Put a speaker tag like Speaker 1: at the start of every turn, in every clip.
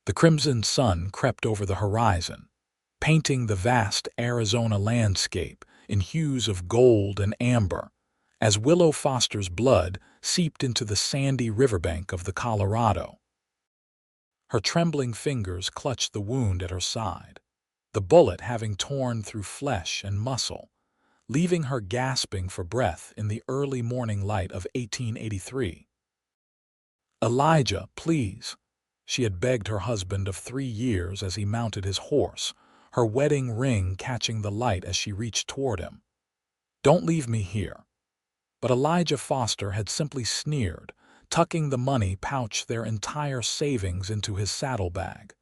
Speaker 1: The crimson sun crept over the horizon, painting the vast Arizona landscape in hues of gold and amber, as Willow Foster's blood seeped into the sandy riverbank of the Colorado. Her trembling fingers clutched the wound at her side, the bullet having torn through flesh and muscle, leaving her gasping for breath in the early morning light of 1883. "Elijah, please," she had begged her husband of 3 years as he mounted his horse, her wedding ring catching the light as she reached toward him. "Don't leave me here." But Elijah Foster had simply sneered, tucking the money pouch their entire savings into his saddlebag.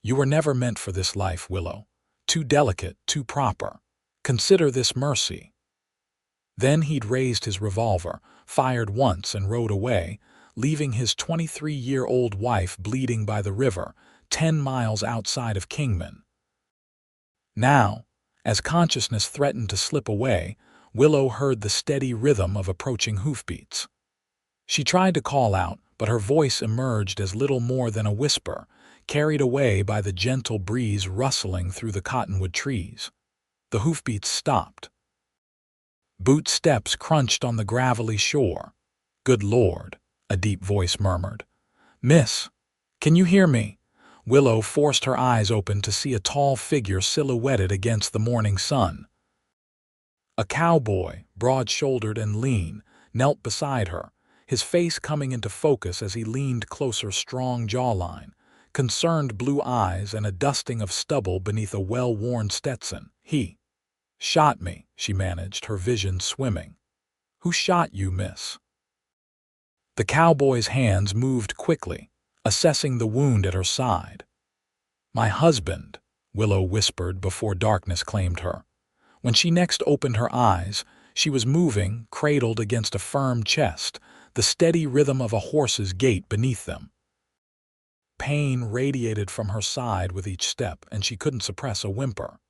Speaker 1: "You were never meant for this life, Willow. Too delicate, too proper. Consider this mercy." Then he'd raised his revolver, fired once and rode away, leaving his 23-year-old wife bleeding by the river, 10 miles outside of Kingman. Now, as consciousness threatened to slip away, Willow heard the steady rhythm of approaching hoofbeats. She tried to call out, but her voice emerged as little more than a whisper, carried away by the gentle breeze rustling through the cottonwood trees. The hoofbeats stopped. Boot steps crunched on the gravelly shore. "Good Lord," a deep voice murmured. "Miss, can you hear me?" Willow forced her eyes open to see a tall figure silhouetted against the morning sun. A cowboy, broad-shouldered and lean, knelt beside her, his face coming into focus as he leaned closer, strong jawline, concerned blue eyes, and a dusting of stubble beneath a well-worn Stetson. "He shot me," she managed, her vision swimming. "Who shot you, miss?" The cowboy's hands moved quickly, assessing the wound at her side. "My husband," Willow whispered before darkness claimed her. When she next opened her eyes, she was moving, cradled against a firm chest, the steady rhythm of a horse's gait beneath them. Pain radiated from her side with each step, and she couldn't suppress a whimper.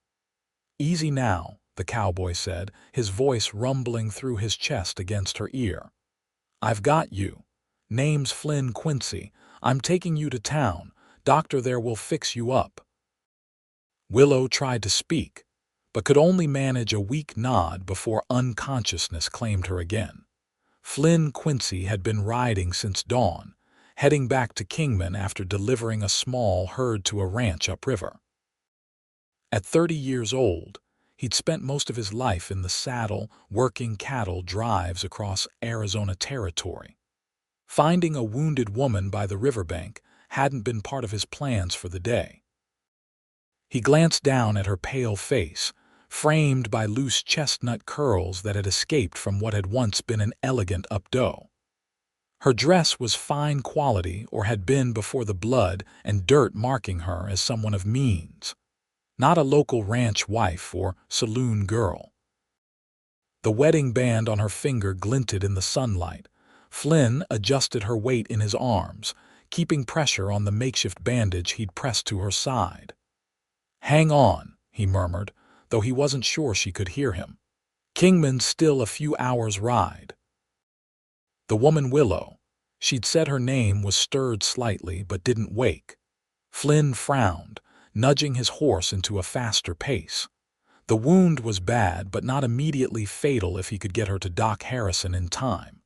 Speaker 1: "Easy now," the cowboy said, his voice rumbling through his chest against her ear. "I've got you. Name's Flynn Quincy. I'm taking you to town. Doctor there will fix you up." Willow tried to speak, but could only manage a weak nod before unconsciousness claimed her again. Flynn Quincy had been riding since dawn, heading back to Kingman after delivering a small herd to a ranch upriver. At 30 years old, he'd spent most of his life in the saddle, working cattle drives across Arizona territory. Finding a wounded woman by the riverbank hadn't been part of his plans for the day. He glanced down at her pale face, framed by loose chestnut curls that had escaped from what had once been an elegant updo. Her dress was fine quality, or had been before the blood and dirt marking her as someone of means, not a local ranch wife or saloon girl. The wedding band on her finger glinted in the sunlight. Flynn adjusted her weight in his arms, keeping pressure on the makeshift bandage he'd pressed to her side. "Hang on," he murmured, though he wasn't sure she could hear him. "Kingman's still a few hours' ride." The woman Willow, she'd said her name, was stirred slightly but didn't wake. Flynn frowned, nudging his horse into a faster pace. The wound was bad, but not immediately fatal if he could get her to Doc Harrison in time.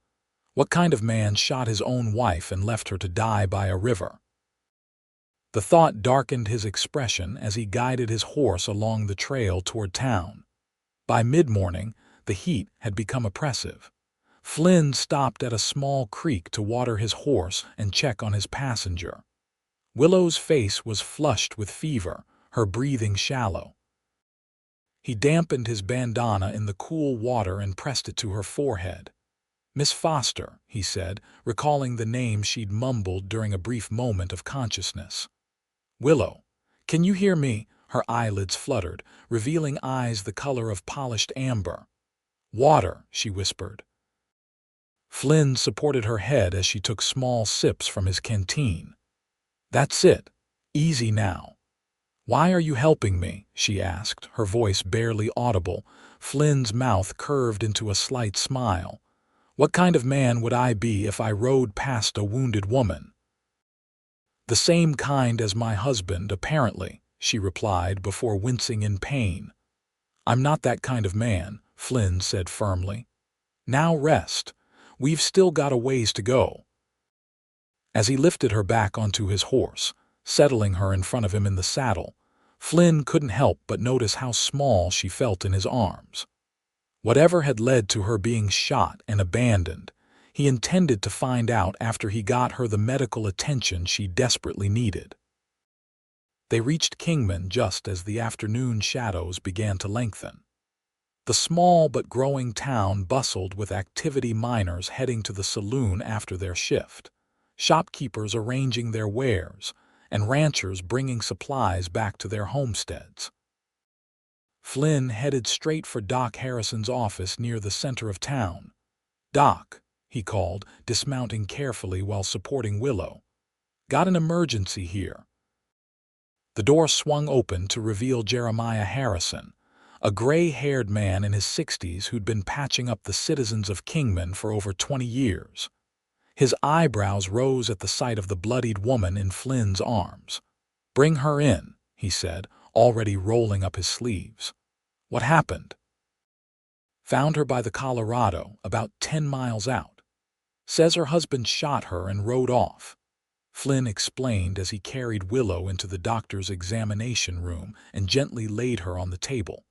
Speaker 1: What kind of man shot his own wife and left her to die by a river? The thought darkened his expression as he guided his horse along the trail toward town. By mid-morning, the heat had become oppressive. Flynn stopped at a small creek to water his horse and check on his passenger. Willow's face was flushed with fever, her breathing shallow. He dampened his bandana in the cool water and pressed it to her forehead. "Miss Foster," he said, recalling the name she'd mumbled during a brief moment of consciousness. "Willow, can you hear me?" Her eyelids fluttered, revealing eyes the color of polished amber. "Water," she whispered. Flynn supported her head as she took small sips from his canteen. "That's it. Easy now." "Why are you helping me?" she asked, her voice barely audible. Flynn's mouth curved into a slight smile. "What kind of man would I be if I rode past a wounded woman?" "The same kind as my husband, apparently," she replied before wincing in pain. "I'm not that kind of man," Flynn said firmly. "Now rest. We've still got a ways to go." As he lifted her back onto his horse, settling her in front of him in the saddle, Flynn couldn't help but notice how small she felt in his arms. Whatever had led to her being shot and abandoned, he intended to find out after he got her the medical attention she desperately needed. They reached Kingman just as the afternoon shadows began to lengthen. The small but growing town bustled with activity, miners heading to the saloon after their shift, shopkeepers arranging their wares, and ranchers bringing supplies back to their homesteads. Flynn headed straight for Doc Harrison's office near the center of town. "Doc," he called, dismounting carefully while supporting Willow. "Got an emergency here." The door swung open to reveal Jeremiah Harrison, a gray-haired man in his 60s who'd been patching up the citizens of Kingman for over 20 years. His eyebrows rose at the sight of the bloodied woman in Flynn's arms. "Bring her in," he said, already rolling up his sleeves. "What happened?" "Found her by the Colorado, about 10 miles out. Says her husband shot her and rode off," Flynn explained as he carried Willow into the doctor's examination room and gently laid her on the table.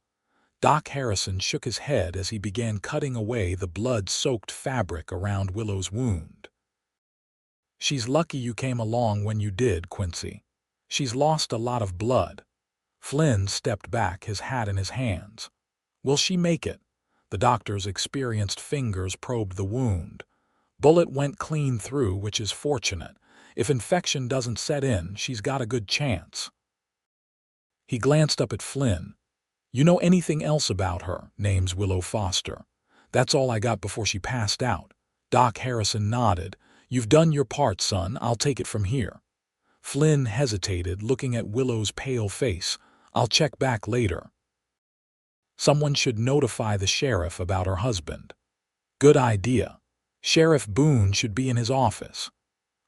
Speaker 1: Doc Harrison shook his head as he began cutting away the blood-soaked fabric around Willow's wound. "She's lucky you came along when you did, Quincy. She's lost a lot of blood." Flynn stepped back, his hat in his hands. "Will she make it?" The doctor's experienced fingers probed the wound. "Bullet went clean through, which is fortunate. If infection doesn't set in, she's got a good chance." He glanced up at Flynn. "You know anything else about her?" "Name's Willow Foster. That's all I got before she passed out." Doc Harrison nodded. "You've done your part, son. I'll take it from here." Flynn hesitated, looking at Willow's pale face. "I'll check back later." "Someone should notify the sheriff about her husband." "Good idea. Sheriff Boone should be in his office."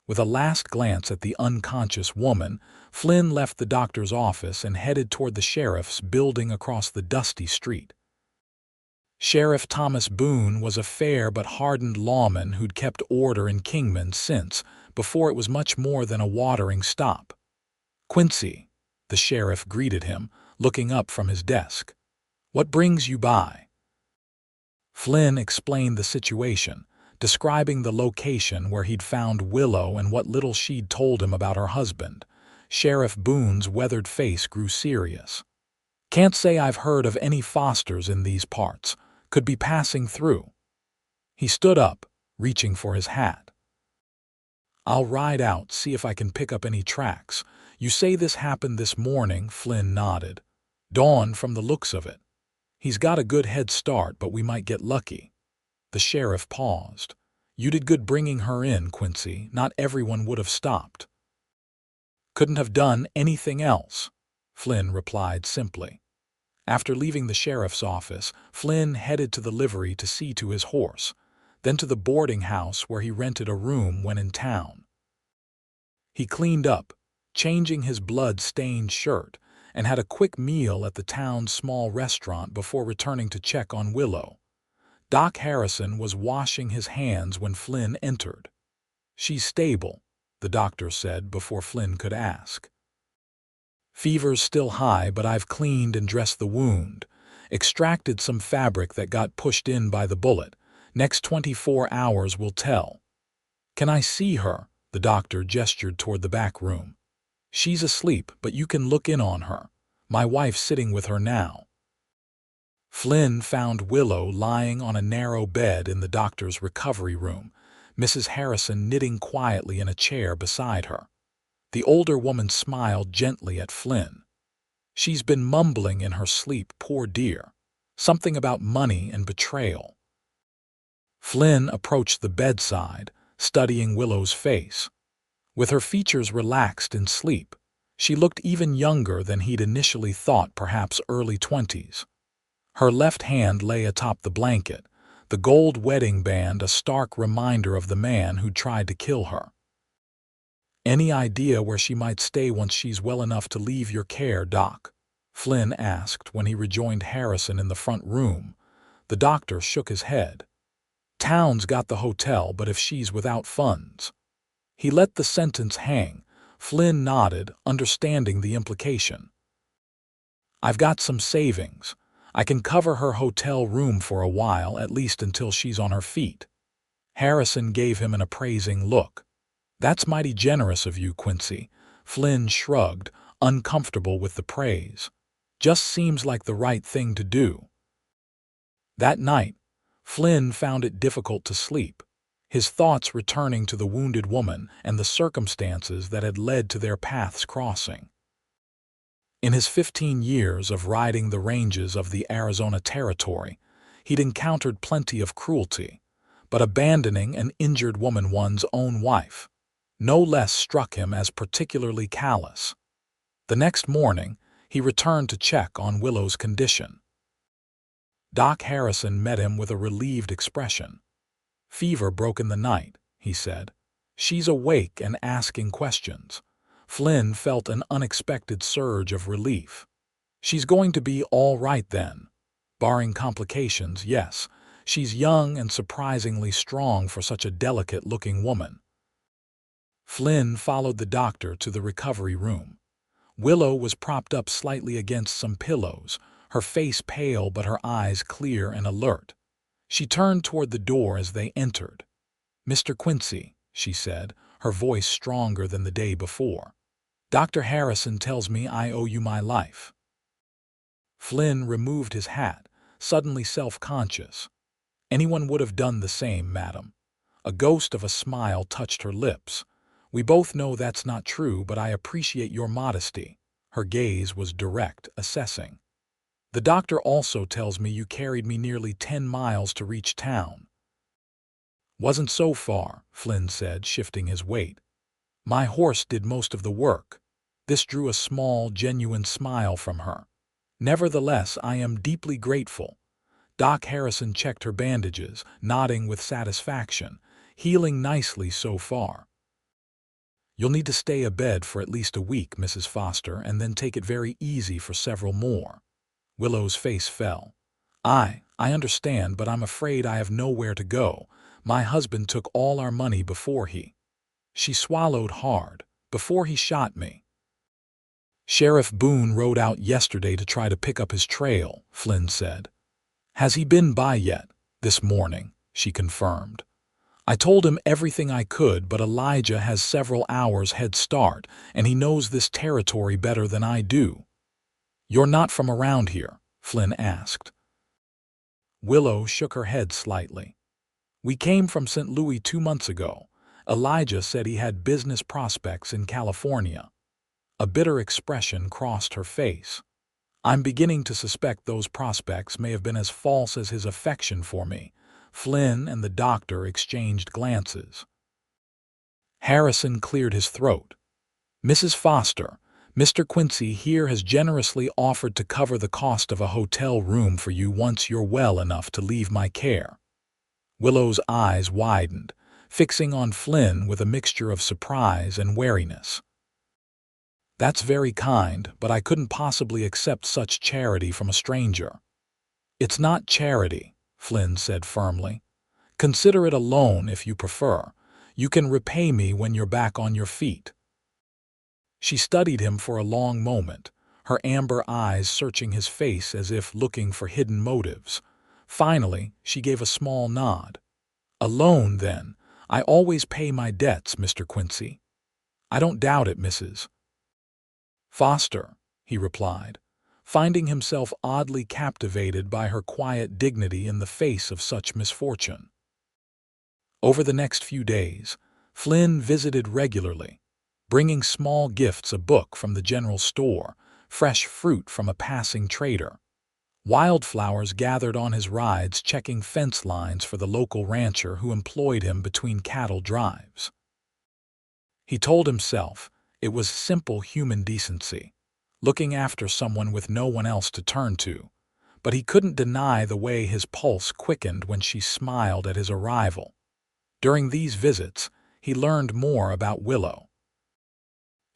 Speaker 1: With a last glance at the unconscious woman, Flynn left the doctor's office and headed toward the sheriff's building across the dusty street. Sheriff Thomas Boone was a fair but hardened lawman who'd kept order in Kingman since, before it was much more than a watering stop. "Quincy," the sheriff greeted him, looking up from his desk. "What brings you by?" Flynn explained the situation, describing the location where he'd found Willow and what little she'd told him about her husband. Sheriff Boone's weathered face grew serious. "Can't say I've heard of any Fosters in these parts. Could be passing through." He stood up, reaching for his hat. "I'll ride out, see if I can pick up any tracks. You say this happened this morning?" Flynn nodded. "Dawn from the looks of it. He's got a good head start, but we might get lucky." The sheriff paused. "You did good bringing her in, Quincy. Not everyone would have stopped." "Couldn't have done anything else," Flynn replied simply. After leaving the sheriff's office, Flynn headed to the livery to see to his horse, then to the boarding house where he rented a room when in town. He cleaned up, changing his blood-stained shirt, and had a quick meal at the town's small restaurant before returning to check on Willow. Doc Harrison was washing his hands when Flynn entered. "She's stable," the doctor said before Flynn could ask. "Fever's still high, but I've cleaned and dressed the wound, extracted some fabric that got pushed in by the bullet. Next 24 hours will tell." "Can I see her?" The doctor gestured toward the back room. "She's asleep, but you can look in on her. My wife's sitting with her now." Flynn found Willow lying on a narrow bed in the doctor's recovery room, Mrs. Harrison knitting quietly in a chair beside her. The older woman smiled gently at Flynn. "She's been mumbling in her sleep, poor dear. Something about money and betrayal." Flynn approached the bedside, studying Willow's face. With her features relaxed in sleep, she looked even younger than he'd initially thought, perhaps early 20s. Her left hand lay atop the blanket, the gold wedding band a stark reminder of the man who'd tried to kill her. Any idea where she might stay once she's well enough to leave your care, Doc? Flynn asked when he rejoined Harrison in the front room. The doctor shook his head. Town's got the hotel, but if she's without funds. He let the sentence hang. Flynn nodded, understanding the implication. I've got some savings. I can cover her hotel room for a while, at least until she's on her feet. Harrison gave him an appraising look. That's mighty generous of you, Quincy. Flynn shrugged, uncomfortable with the praise. Just seems like the right thing to do. That night, Flynn found it difficult to sleep, his thoughts returning to the wounded woman and the circumstances that had led to their paths crossing. In his 15 years of riding the ranges of the Arizona Territory, he'd encountered plenty of cruelty, but abandoning an injured woman, one's own wife, no less struck him as particularly callous. The next morning, he returned to check on Willow's condition. Doc Harrison met him with a relieved expression. Fever broke in the night, he said. She's awake and asking questions. Flynn felt an unexpected surge of relief. She's going to be all right then. Barring complications, yes. She's young and surprisingly strong for such a delicate-looking woman. Flynn followed the doctor to the recovery room. Willow was propped up slightly against some pillows, her face pale but her eyes clear and alert. She turned toward the door as they entered. "Mr. Quincy," she said, her voice stronger than the day before. "Dr. Harrison tells me I owe you my life." Flynn removed his hat, suddenly self-conscious. "Anyone would have done the same, madam." A ghost of a smile touched her lips. "We both know that's not true, but I appreciate your modesty." Her gaze was direct, assessing. "The doctor also tells me you carried me nearly 10 miles to reach town." "Wasn't so far," Flynn said, shifting his weight. "My horse did most of the work." This drew a small, genuine smile from her. "Nevertheless, I am deeply grateful." Doc Harrison checked her bandages, nodding with satisfaction. "Healing nicely so far." "You'll need to stay abed for at least a week, Mrs. Foster, and then take it very easy for several more." Willow's face fell. I understand, but I'm afraid I have nowhere to go. My husband took all our money before he—" She swallowed hard. "Before he shot me." "Sheriff Boone rode out yesterday to try to pick up his trail," Flynn said. "Has he been by yet?" "This morning," she confirmed. "I told him everything I could, but Elijah has several hours head start, and he knows this territory better than I do." "You're not from around here?" Flynn asked. Willow shook her head slightly. "We came from St. Louis 2 months ago. Elijah said he had business prospects in California." A bitter expression crossed her face. "I'm beginning to suspect those prospects may have been as false as his affection for me." Flynn and the doctor exchanged glances. Harrison cleared his throat. "Mrs. Foster, Mr. Quincy here has generously offered to cover the cost of a hotel room for you once you're well enough to leave my care." Willow's eyes widened, fixing on Flynn with a mixture of surprise and wariness. "That's very kind, but I couldn't possibly accept such charity from a stranger." "It's not charity," Flynn said firmly. "Consider it a loan if you prefer. You can repay me when you're back on your feet." She studied him for a long moment, her amber eyes searching his face as if looking for hidden motives. Finally, she gave a small nod. "A loan, then. I always pay my debts, Mr. Quincy." "I don't doubt it, Mrs. Foster," he replied, finding himself oddly captivated by her quiet dignity in the face of such misfortune. Over the next few days, Flynn visited regularly, bringing small gifts, a book from the general store, fresh fruit from a passing trader. Wildflowers gathered on his rides, checking fence lines for the local rancher who employed him between cattle drives. He told himself it was simple human decency, looking after someone with no one else to turn to, but he couldn't deny the way his pulse quickened when she smiled at his arrival. During these visits, he learned more about Willow.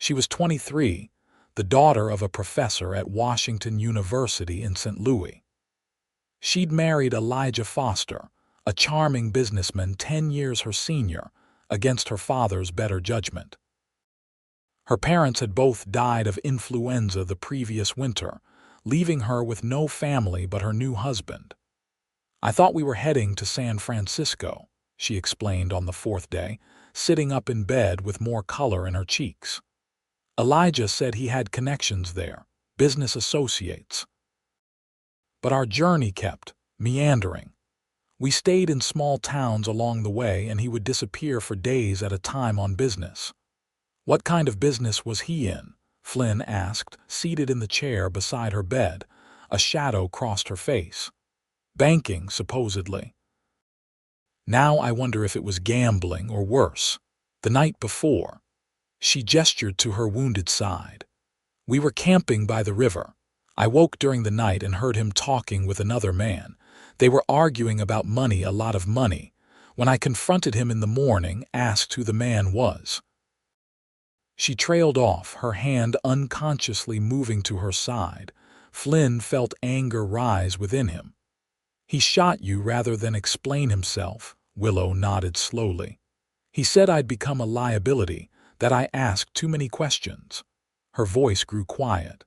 Speaker 1: She was 23, the daughter of a professor at Washington University in St. Louis. She'd married Elijah Foster, a charming businessman 10 years her senior, against her father's better judgment. Her parents had both died of influenza the previous winter, leaving her with no family but her new husband. "I thought we were heading to San Francisco," she explained on the fourth day, sitting up in bed with more color in her cheeks. "Elijah said he had connections there, business associates. But our journey kept meandering. We stayed in small towns along the way, and he would disappear for days at a time on business." "What kind of business was he in?" Flynn asked, seated in the chair beside her bed. A shadow crossed her face. "Banking, supposedly. Now I wonder if it was gambling or worse. The night before," she gestured to her wounded side, "we were camping by the river. I woke during the night and heard him talking with another man. They were arguing about money, a lot of money. When I confronted him in the morning, asked who the man was." She trailed off, her hand unconsciously moving to her side. Flynn felt anger rise within him. "He shot you rather than explain himself," Willow nodded slowly. "He said I'd become a liability, that I asked too many questions." Her voice grew quiet.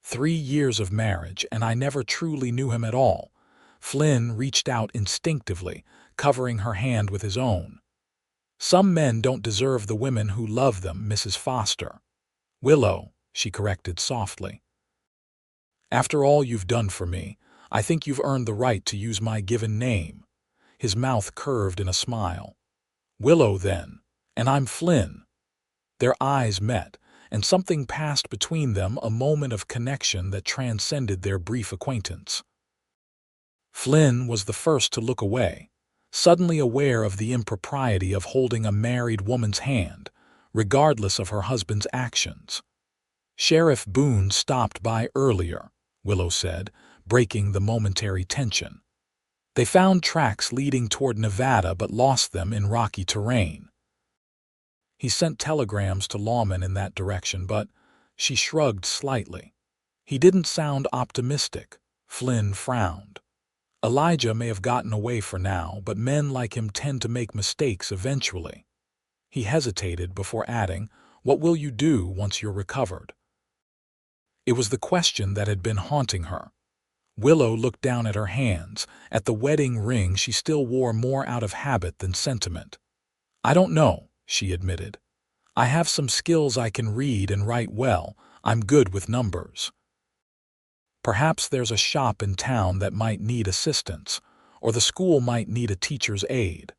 Speaker 1: 3 years of marriage, and I never truly knew him at all." Flynn reached out instinctively, covering her hand with his own. "Some men don't deserve the women who love them, Mrs. Foster." "Willow," she corrected softly. "After all you've done for me, I think you've earned the right to use my given name." His mouth curved in a smile. "Willow, then, and I'm Flynn." Their eyes met, and something passed between them, a moment of connection that transcended their brief acquaintance. Flynn was the first to look away, suddenly aware of the impropriety of holding a married woman's hand, regardless of her husband's actions. "Sheriff Boone stopped by earlier," Willow said, breaking the momentary tension. "They found tracks leading toward Nevada but lost them in rocky terrain. He sent telegrams to lawmen in that direction, but—" she shrugged slightly. "He didn't sound optimistic." Flynn frowned. "Elijah may have gotten away for now, but men like him tend to make mistakes eventually." He hesitated before adding, "What will you do once you're recovered?" It was the question that had been haunting her. Willow looked down at her hands, at the wedding ring she still wore more out of habit than sentiment. "I don't know," she admitted. "I have some skills. I can read and write well. I'm good with numbers. Perhaps there's a shop in town that might need assistance, or the school might need a teacher's aide.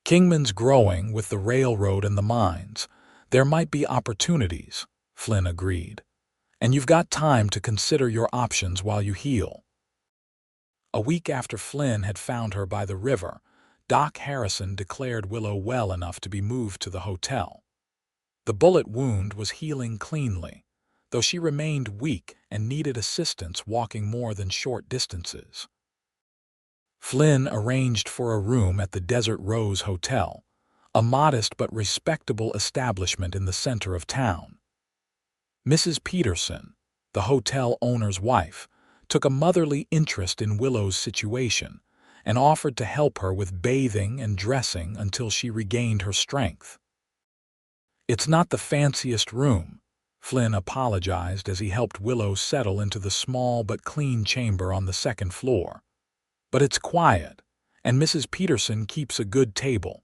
Speaker 1: Kingman's growing with the railroad and the mines. There might be opportunities," Flynn agreed. "And you've got time to consider your options while you heal." A week after Flynn had found her by the river, Doc Harrison declared Willow well enough to be moved to the hotel. The bullet wound was healing cleanly, though she remained weak and needed assistance walking more than short distances. Flynn arranged for a room at the Desert Rose Hotel, a modest but respectable establishment in the center of town. Mrs. Peterson, the hotel owner's wife, took a motherly interest in Willow's situation and offered to help her with bathing and dressing until she regained her strength. "It's not the fanciest room," Flynn apologized as he helped Willow settle into the small but clean chamber on the second floor. "But it's quiet, and Mrs. Peterson keeps a good table."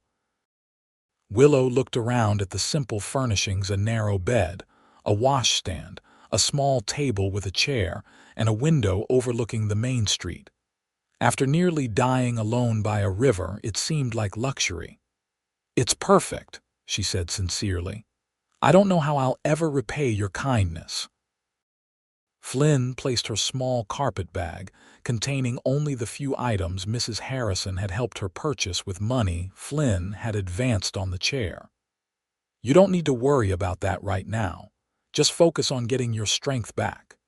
Speaker 1: Willow looked around at the simple furnishings: a narrow bed, a washstand, a small table with a chair, and a window overlooking the main street. After nearly dying alone by a river, it seemed like luxury. "It's perfect," she said sincerely. "I don't know how I'll ever repay your kindness." Flynn placed her small carpet bag, containing only the few items Mrs. Harrison had helped her purchase with money Flynn had advanced, on the chair. "You don't need to worry about that right now. Just focus on getting your strength back."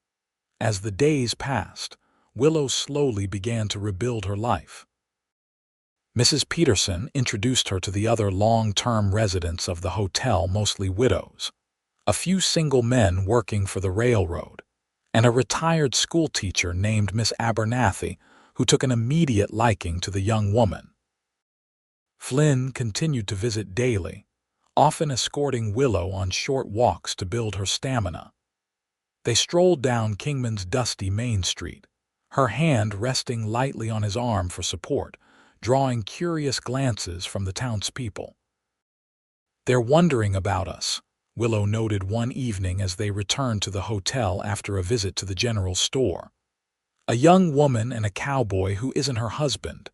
Speaker 1: As the days passed, Willow slowly began to rebuild her life. Mrs. Peterson introduced her to the other long-term residents of the hotel, mostly widows. a few single men working for the railroad, and a retired schoolteacher named Miss Abernathy, who took an immediate liking to the young woman. Flynn continued to visit daily, often escorting Willow on short walks to build her stamina. They strolled down Kingman's dusty Main Street, her hand resting lightly on his arm for support, drawing curious glances from the townspeople. "They're wondering about us," Willow noted one evening as they returned to the hotel after a visit to the general store. "A young woman and a cowboy who isn't her husband."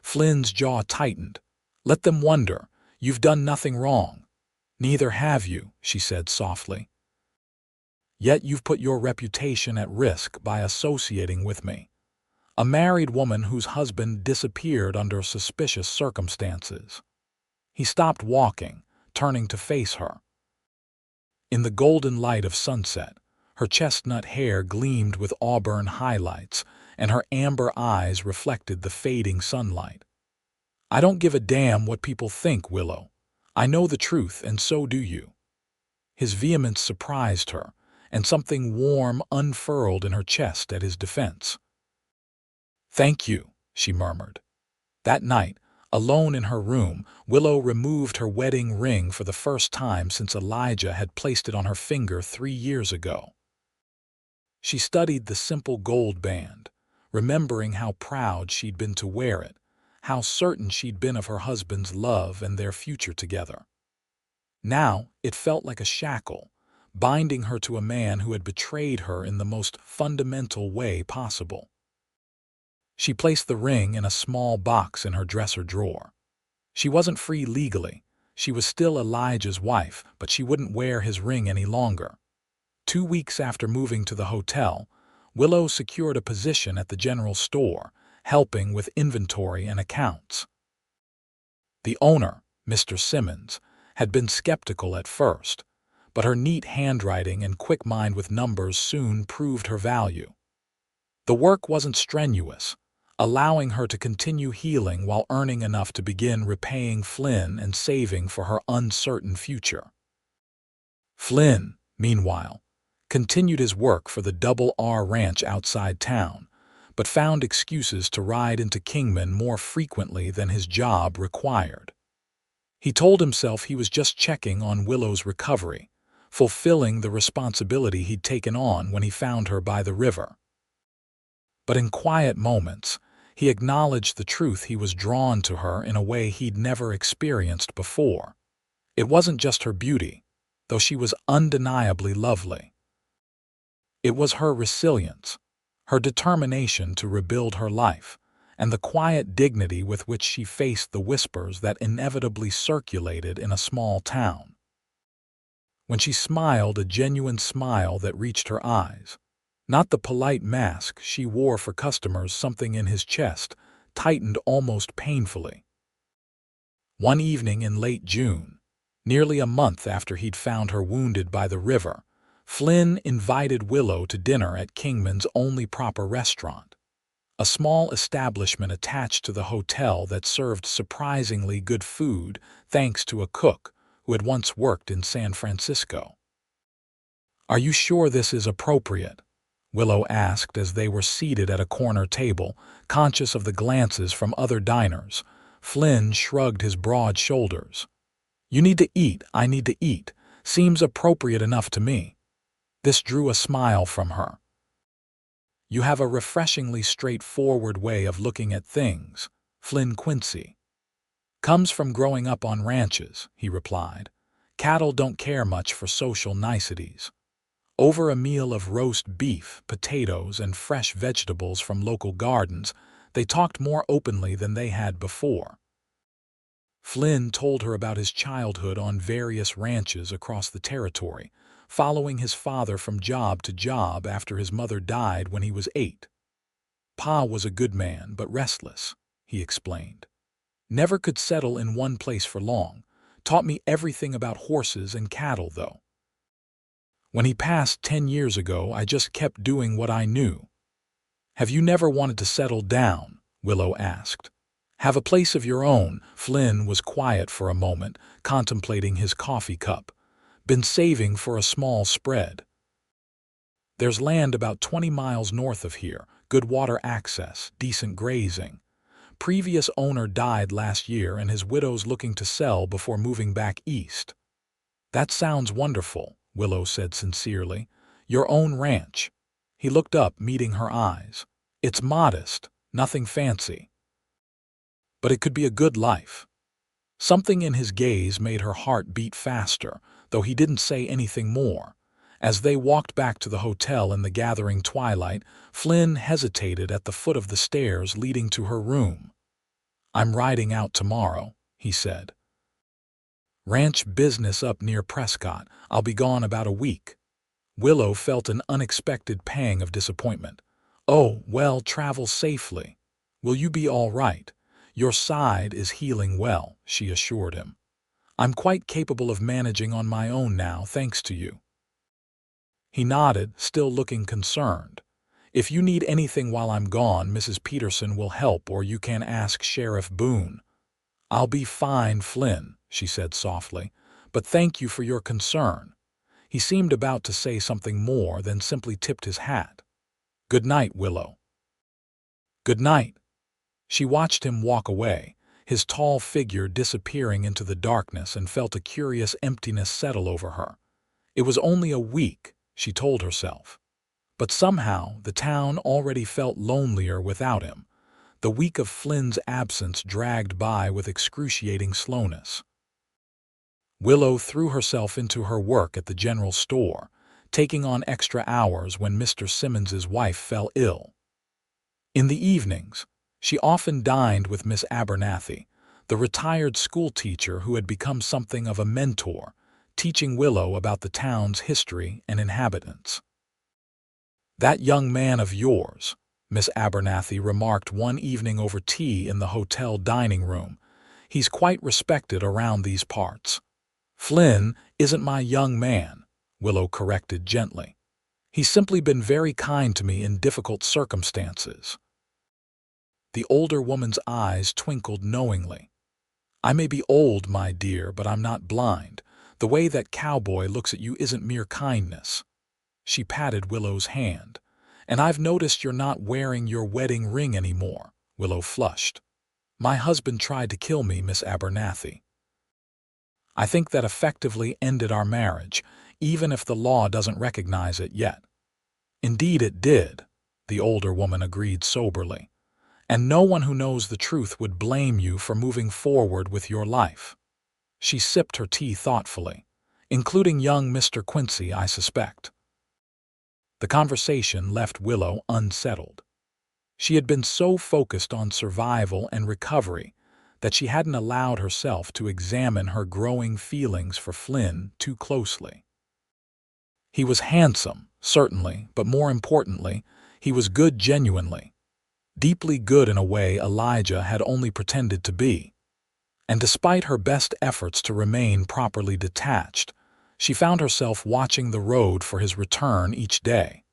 Speaker 1: Flynn's jaw tightened. "Let them wonder. You've done nothing wrong." "Neither have you," she said softly. "Yet you've put your reputation at risk by associating with me. A married woman whose husband disappeared under suspicious circumstances." He stopped walking, turning to face her. In the golden light of sunset, her chestnut hair gleamed with auburn highlights, and her amber eyes reflected the fading sunlight. "I don't give a damn what people think, Willow. I know the truth, and so do you." His vehemence surprised her, and something warm unfurled in her chest at his defense. "Thank you," she murmured. That night, alone in her room, Willow removed her wedding ring for the first time since Elijah had placed it on her finger 3 years ago. She studied the simple gold band, remembering how proud she'd been to wear it, how certain she'd been of her husband's love and their future together. Now it felt like a shackle, binding her to a man who had betrayed her in the most fundamental way possible. She placed the ring in a small box in her dresser drawer. She wasn't free legally. She was still Elijah's wife, but she wouldn't wear his ring any longer. 2 weeks after moving to the hotel, Willow secured a position at the general store, helping with inventory and accounts. The owner, Mr. Simmons, had been skeptical at first, but her neat handwriting and quick mind with numbers soon proved her value. The work wasn't strenuous, allowing her to continue healing while earning enough to begin repaying Flynn and saving for her uncertain future. Flynn, meanwhile, continued his work for the Double R Ranch outside town, but found excuses to ride into Kingman more frequently than his job required. He told himself he was just checking on Willow's recovery, fulfilling the responsibility he'd taken on when he found her by the river. But in quiet moments, he acknowledged the truth: he was drawn to her in a way he'd never experienced before. It wasn't just her beauty, though she was undeniably lovely. It was her resilience, her determination to rebuild her life, and the quiet dignity with which she faced the whispers that inevitably circulated in a small town. When she smiled, a genuine smile that reached her eyes, not the polite mask she wore for customers, something in his chest tightened almost painfully. One evening in late June, nearly a month after he'd found her wounded by the river, Flynn invited Willow to dinner at Kingman's only proper restaurant, a small establishment attached to the hotel that served surprisingly good food thanks to a cook who had once worked in San Francisco. "Are you sure this is appropriate?" Willow asked as they were seated at a corner table, conscious of the glances from other diners. Flynn shrugged his broad shoulders. "You need to eat, I need to eat. Seems appropriate enough to me." This drew a smile from her. "You have a refreshingly straightforward way of looking at things, Flynn Quincy." "Comes from growing up on ranches," he replied. "Cattle don't care much for social niceties." Over a meal of roast beef, potatoes, and fresh vegetables from local gardens, they talked more openly than they had before. Flynn told her about his childhood on various ranches across the territory, following his father from job to job after his mother died when he was 8. "Pa was a good man, but restless," he explained. "Never could settle in one place for long. Taught me everything about horses and cattle, though. When he passed 10 years ago, I just kept doing what I knew." "Have you never wanted to settle down?" Willow asked. "Have a place of your own?" Flynn was quiet for a moment, contemplating his coffee cup. Been saving for a small spread. There's land about 20 miles north of here, good water access, decent grazing. Previous owner died last year and his widow's looking to sell before moving back east. That sounds wonderful, Willow said sincerely. Your own ranch. He looked up, meeting her eyes. It's modest, nothing fancy. But it could be a good life. Something in his gaze made her heart beat faster, though he didn't say anything more. As they walked back to the hotel in the gathering twilight, Flynn hesitated at the foot of the stairs leading to her room. I'm riding out tomorrow, he said. Ranch business up near Prescott. I'll be gone about a week. Willow felt an unexpected pang of disappointment. Oh, well, travel safely. Will you be all right? Your side is healing well, she assured him. I'm quite capable of managing on my own now, thanks to you. He nodded, still looking concerned. If you need anything while I'm gone, Mrs. Peterson will help, or you can ask Sheriff Boone. I'll be fine, Flynn, she said softly, but thank you for your concern. He seemed about to say something more, then simply tipped his hat. Good night, Willow. Good night. She watched him walk away, his tall figure disappearing into the darkness, and felt a curious emptiness settle over her. It was only a week, she told herself. But somehow the town already felt lonelier without him. The week of Flynn's absence dragged by with excruciating slowness. Willow threw herself into her work at the general store, taking on extra hours when Mr. Simmons's wife fell ill. In the evenings, she often dined with Miss Abernathy, the retired schoolteacher who had become something of a mentor, teaching Willow about the town's history and inhabitants. That young man of yours, Miss Abernathy remarked one evening over tea in the hotel dining room, he's quite respected around these parts. Flynn isn't my young man, Willow corrected gently. He's simply been very kind to me in difficult circumstances. The older woman's eyes twinkled knowingly. I may be old, my dear, but I'm not blind. The way that Cowboy looks at you isn't mere kindness. She patted Willow's hand. And I've noticed you're not wearing your wedding ring anymore. Willow flushed. My husband tried to kill me, Miss Abernathy. I think that effectively ended our marriage, even if the law doesn't recognize it yet. Indeed it did, the older woman agreed soberly. And no one who knows the truth would blame you for moving forward with your life. She sipped her tea thoughtfully. Including young Mr. Quincy, I suspect. The conversation left Willow unsettled. She had been so focused on survival and recovery that she hadn't allowed herself to examine her growing feelings for Flynn too closely. He was handsome, certainly, but more importantly, he was good genuinely. Deeply good in a way Elijah had only pretended to be. And despite her best efforts to remain properly detached, she found herself watching the road for his return each day.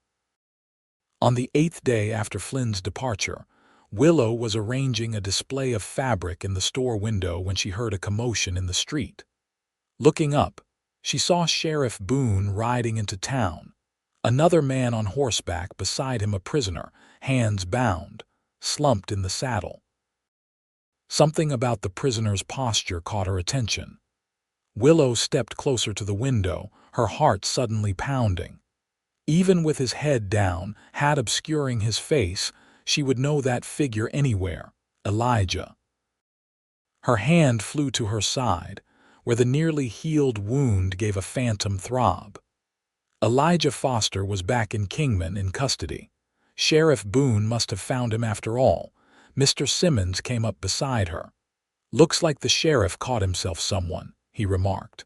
Speaker 1: On the 8th day after Flynn's departure, Willow was arranging a display of fabric in the store window when she heard a commotion in the street. Looking up, she saw Sheriff Boone riding into town, another man on horseback, beside him a prisoner, hands bound, slumped in the saddle. Something about the prisoner's posture caught her attention. Willow stepped closer to the window, her heart suddenly pounding. Even with his head down, hat obscuring his face, she would know that figure anywhere, Elijah. Her hand flew to her side, where the nearly healed wound gave a phantom throb. Elijah Foster was back in Kingman in custody. Sheriff Boone must have found him after all. Mr. Simmons came up beside her. Looks like the sheriff caught himself someone, he remarked.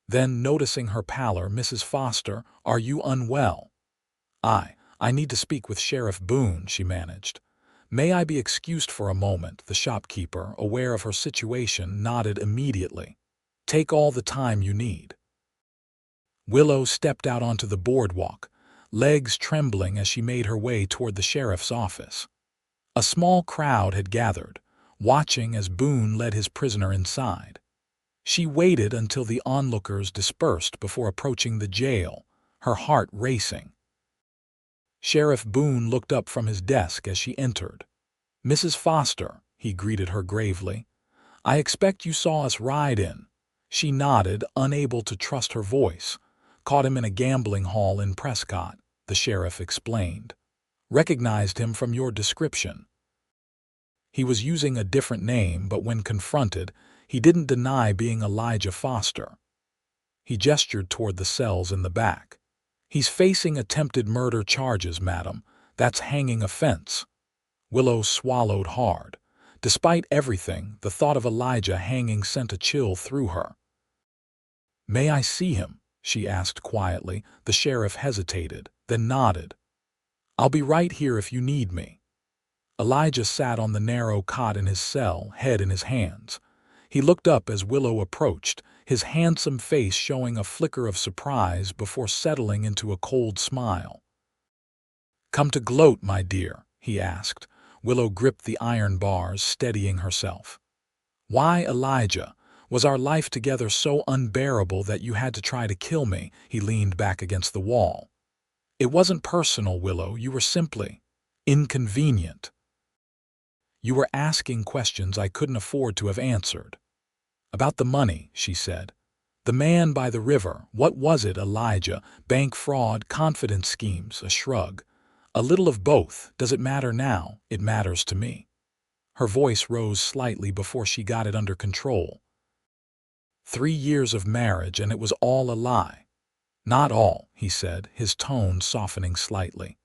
Speaker 1: Then, noticing her pallor, Mrs. Foster, are you unwell? I need to speak with Sheriff Boone, she managed. May I be excused for a moment? The shopkeeper, aware of her situation, nodded immediately. Take all the time you need. Willow stepped out onto the boardwalk, legs trembling as she made her way toward the sheriff's office. A small crowd had gathered, watching as Boone led his prisoner inside. She waited until the onlookers dispersed before approaching the jail, her heart racing. Sheriff Boone looked up from his desk as she entered. "Mrs. Foster," he greeted her gravely, "I expect you saw us ride in." She nodded, unable to trust her voice. "Caught him in a gambling hall in Prescott," the sheriff explained. "Recognized him from your description." He was using a different name, but when confronted, he didn't deny being Elijah Foster. He gestured toward the cells in the back. "He's facing attempted murder charges, madam. That's hanging offense." Willow swallowed hard. Despite everything, the thought of Elijah hanging sent a chill through her. "May I see him?" she asked quietly. The sheriff hesitated, then nodded. "I'll be right here if you need me." Elijah sat on the narrow cot in his cell, head in his hands. He looked up as Willow approached, his handsome face showing a flicker of surprise before settling into a cold smile. "Come to gloat, my dear?" he asked. Willow gripped the iron bars, steadying herself. "Why, Elijah? Was our life together so unbearable that you had to try to kill me?" He leaned back against the wall. "It wasn't personal, Willow. You were simply inconvenient. You were asking questions I couldn't afford to have answered." "About the money," she said. "The man by the river, what was it, Elijah? Bank fraud, confidence schemes?" A shrug. "A little of both. Does it matter now?" "It matters to me." Her voice rose slightly before she got it under control. 3 years of marriage, and it was all a lie." "Not all," he said, his tone softening slightly.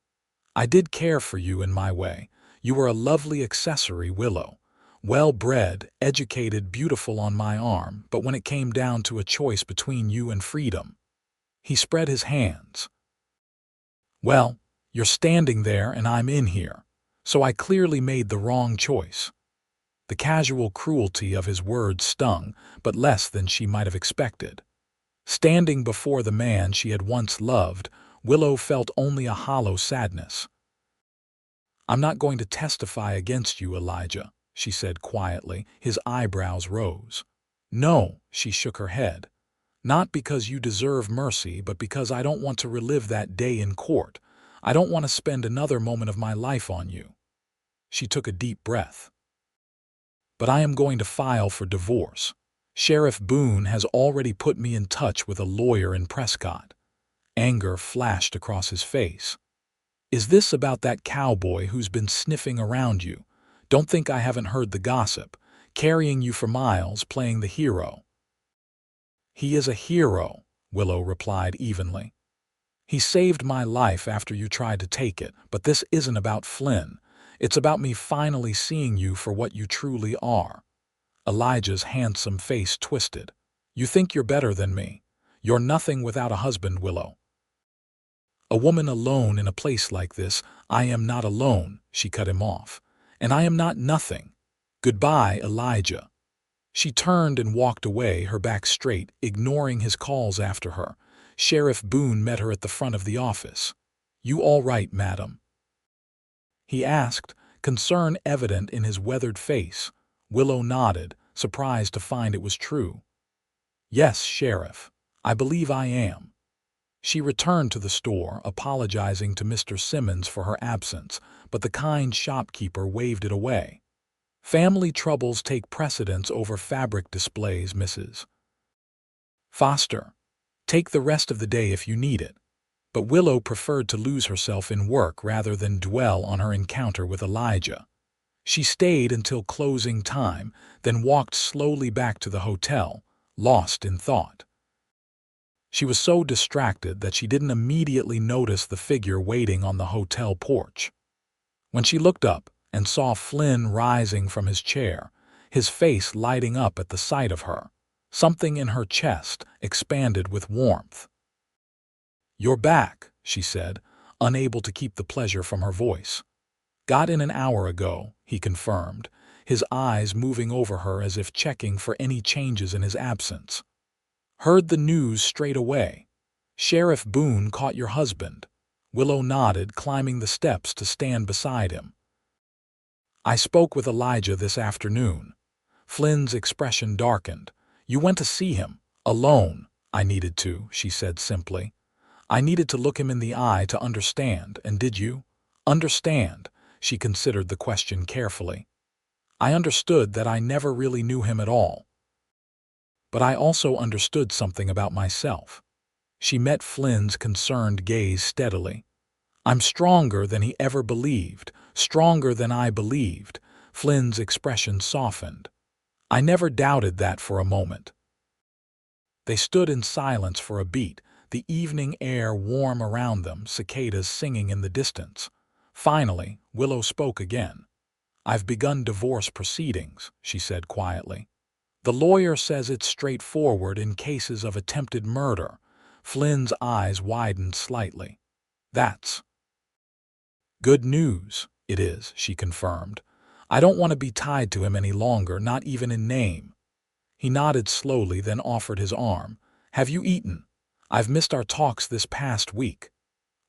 Speaker 1: "I did care for you in my way. You were a lovely accessory, Willow. Well-bred, educated, beautiful on my arm, but when it came down to a choice between you and freedom..." He spread his hands. "Well, you're standing there and I'm in here, so I clearly made the wrong choice." The casual cruelty of his words stung, but less than she might have expected. Standing before the man she had once loved, Willow felt only a hollow sadness. "I'm not going to testify against you, Elijah," she said quietly. His eyebrows rose. "No," she shook her head. "Not because you deserve mercy, but because I don't want to relive that day in court. I don't want to spend another moment of my life on you." She took a deep breath. "But I am going to file for divorce. Sheriff Boone has already put me in touch with a lawyer in Prescott." Anger flashed across his face. "Is this about that cowboy who's been sniffing around you? Don't think I haven't heard the gossip. Carrying you for miles, playing the hero." "He is a hero," Willow replied evenly. "He saved my life after you tried to take it, but this isn't about Flynn. It's about me finally seeing you for what you truly are." Elijah's handsome face twisted. "You think you're better than me. You're nothing without a husband, Willow." "A woman alone in a place like this." "I am not alone," she cut him off. "And I am not nothing. Goodbye, Elijah." She turned and walked away, her back straight, ignoring his calls after her. Sheriff Boone met her at the front of the office. "You all right, madam?" he asked, concern evident in his weathered face. Willow nodded, surprised to find it was true. "Yes, Sheriff. I believe I am." She returned to the store, apologizing to Mr. Simmons for her absence, but the kind shopkeeper waved it away. "Family troubles take precedence over fabric displays, Mrs. Foster. Take the rest of the day if you need it." But Willow preferred to lose herself in work rather than dwell on her encounter with Elijah. She stayed until closing time, then walked slowly back to the hotel, lost in thought. She was so distracted that she didn't immediately notice the figure waiting on the hotel porch. When she looked up and saw Flynn rising from his chair, his face lighting up at the sight of her, something in her chest expanded with warmth. "You're back," she said, unable to keep the pleasure from her voice. "Got in an hour ago," he confirmed, his eyes moving over her as if checking for any changes in his absence. "Heard the news straight away. Sheriff Boone caught your husband." Willow nodded, climbing the steps to stand beside him. "I spoke with Elijah this afternoon." Flynn's expression darkened. You went to see him. Alone. I needed to, she said simply. I needed to look him in the eye to understand, and did you? Understand? She considered the question carefully. I understood that I never really knew him at all. But I also understood something about myself. She met Flynn's concerned gaze steadily. I'm stronger than he ever believed, stronger than I believed. Flynn's expression softened. I never doubted that for a moment. They stood in silence for a beat, the evening air warm around them, cicadas singing in the distance. Finally, Willow spoke again. I've begun divorce proceedings, she said quietly. The lawyer says it's straightforward in cases of attempted murder. Flynn's eyes widened slightly. That's good news. It is, she confirmed. I don't want to be tied to him any longer, not even in name. He nodded slowly, then offered his arm. Have you eaten? I've missed our talks this past week.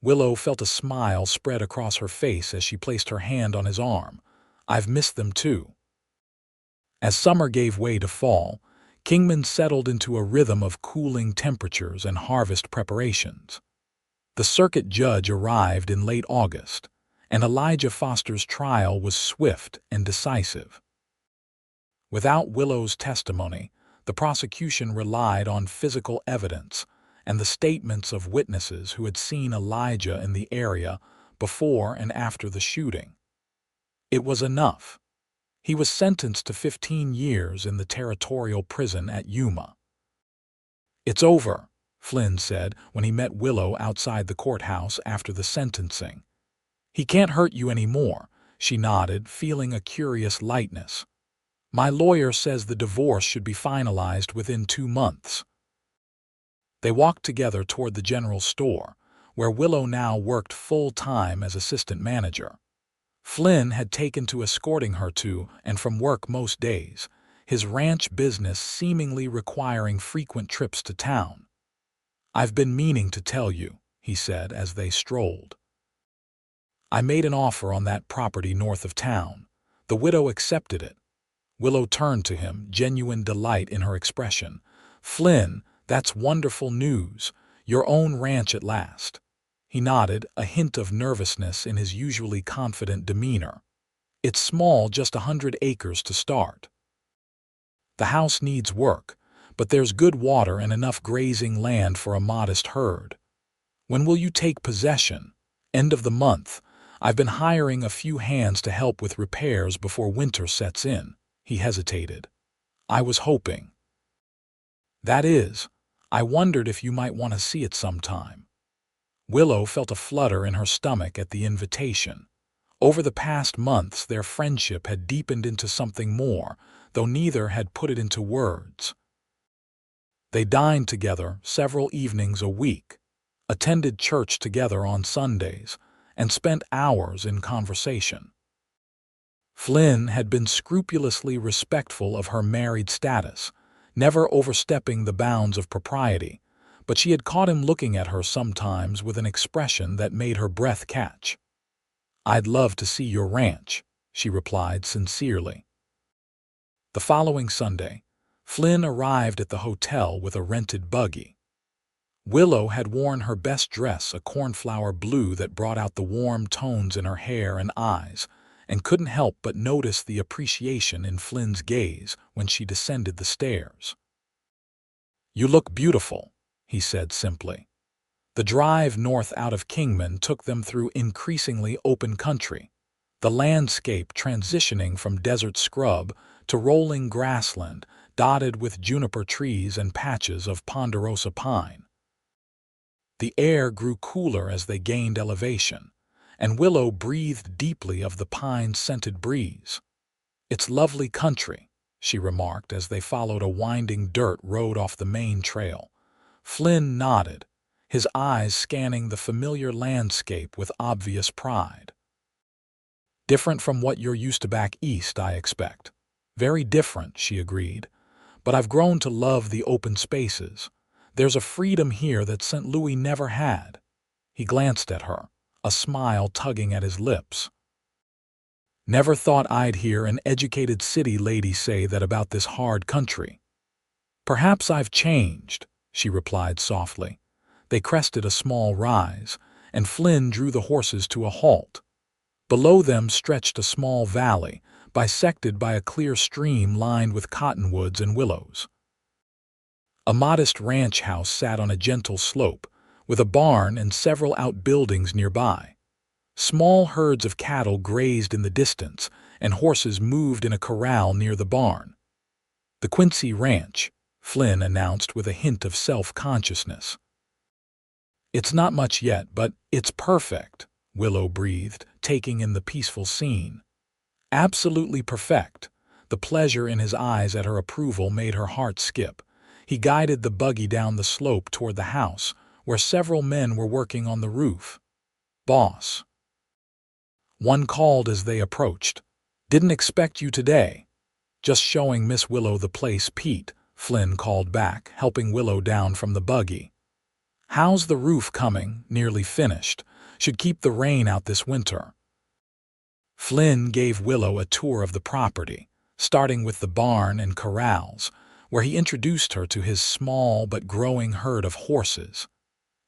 Speaker 1: Willow felt a smile spread across her face as she placed her hand on his arm. I've missed them too. As summer gave way to fall, Kingman settled into a rhythm of cooling temperatures and harvest preparations. The circuit judge arrived in late August, and Elijah Foster's trial was swift and decisive. Without Willow's testimony, the prosecution relied on physical evidence and the statements of witnesses who had seen Elijah in the area before and after the shooting. It was enough. He was sentenced to 15 years in the territorial prison at Yuma. It's over, Flynn said when he met Willow outside the courthouse after the sentencing. He can't hurt you anymore, she nodded, feeling a curious lightness. My lawyer says the divorce should be finalized within 2 months. They walked together toward the general store, where Willow now worked full-time as assistant manager. Flynn had taken to escorting her to and from work most days, his ranch business seemingly requiring frequent trips to town. I've been meaning to tell you, he said as they strolled. I made an offer on that property north of town. The widow accepted it. Willow turned to him, genuine delight in her expression. Flynn, that's wonderful news. Your own ranch at last. He nodded, a hint of nervousness in his usually confident demeanor. It's small, just 100 acres to start. The house needs work, but there's good water and enough grazing land for a modest herd. When will you take possession? End of the month. I've been hiring a few hands to help with repairs before winter sets in. He hesitated. I was hoping. That is, I wondered if you might want to see it sometime. Willow felt a flutter in her stomach at the invitation. Over the past months, their friendship had deepened into something more, though neither had put it into words. They dined together several evenings a week, attended church together on Sundays, and spent hours in conversation. Flynn had been scrupulously respectful of her married status, never overstepping the bounds of propriety, but she had caught him looking at her sometimes with an expression that made her breath catch. I'd love to see your ranch, she replied sincerely. The following Sunday, Flynn arrived at the hotel with a rented buggy. Willow had worn her best dress, a cornflower blue that brought out the warm tones in her hair and eyes, and couldn't help but notice the appreciation in Flynn's gaze when she descended the stairs. You look beautiful, he said simply. The drive north out of Kingman took them through increasingly open country, the landscape transitioning from desert scrub to rolling grassland dotted with juniper trees and patches of ponderosa pine. The air grew cooler as they gained elevation, and Willow breathed deeply of the pine-scented breeze. It's lovely country, she remarked as they followed a winding dirt road off the main trail. Flynn nodded, his eyes scanning the familiar landscape with obvious pride. Different from what you're used to back east, I expect. Very different, she agreed. But I've grown to love the open spaces. There's a freedom here that St. Louis never had. He glanced at her, a smile tugging at his lips. Never thought I'd hear an educated city lady say that about this hard country. "Perhaps I've changed," she replied softly. They crested a small rise, and Flynn drew the horses to a halt. Below them stretched a small valley, bisected by a clear stream lined with cottonwoods and willows. A modest ranch house sat on a gentle slope, with a barn and several outbuildings nearby. Small herds of cattle grazed in the distance, and horses moved in a corral near the barn. "The Quincy Ranch," Flynn announced with a hint of self-consciousness. "It's not much yet, but it's perfect," Willow breathed, taking in the peaceful scene. "Absolutely perfect." The pleasure in his eyes at her approval made her heart skip. He guided the buggy down the slope toward the house, where several men were working on the roof. "Boss," one called as they approached. "Didn't expect you today." "Just showing Miss Willow the place, Pete," Flynn called back, helping Willow down from the buggy. "How's the roof coming?" "Nearly finished. Should keep the rain out this winter." Flynn gave Willow a tour of the property, starting with the barn and corrals, where he introduced her to his small but growing herd of horses.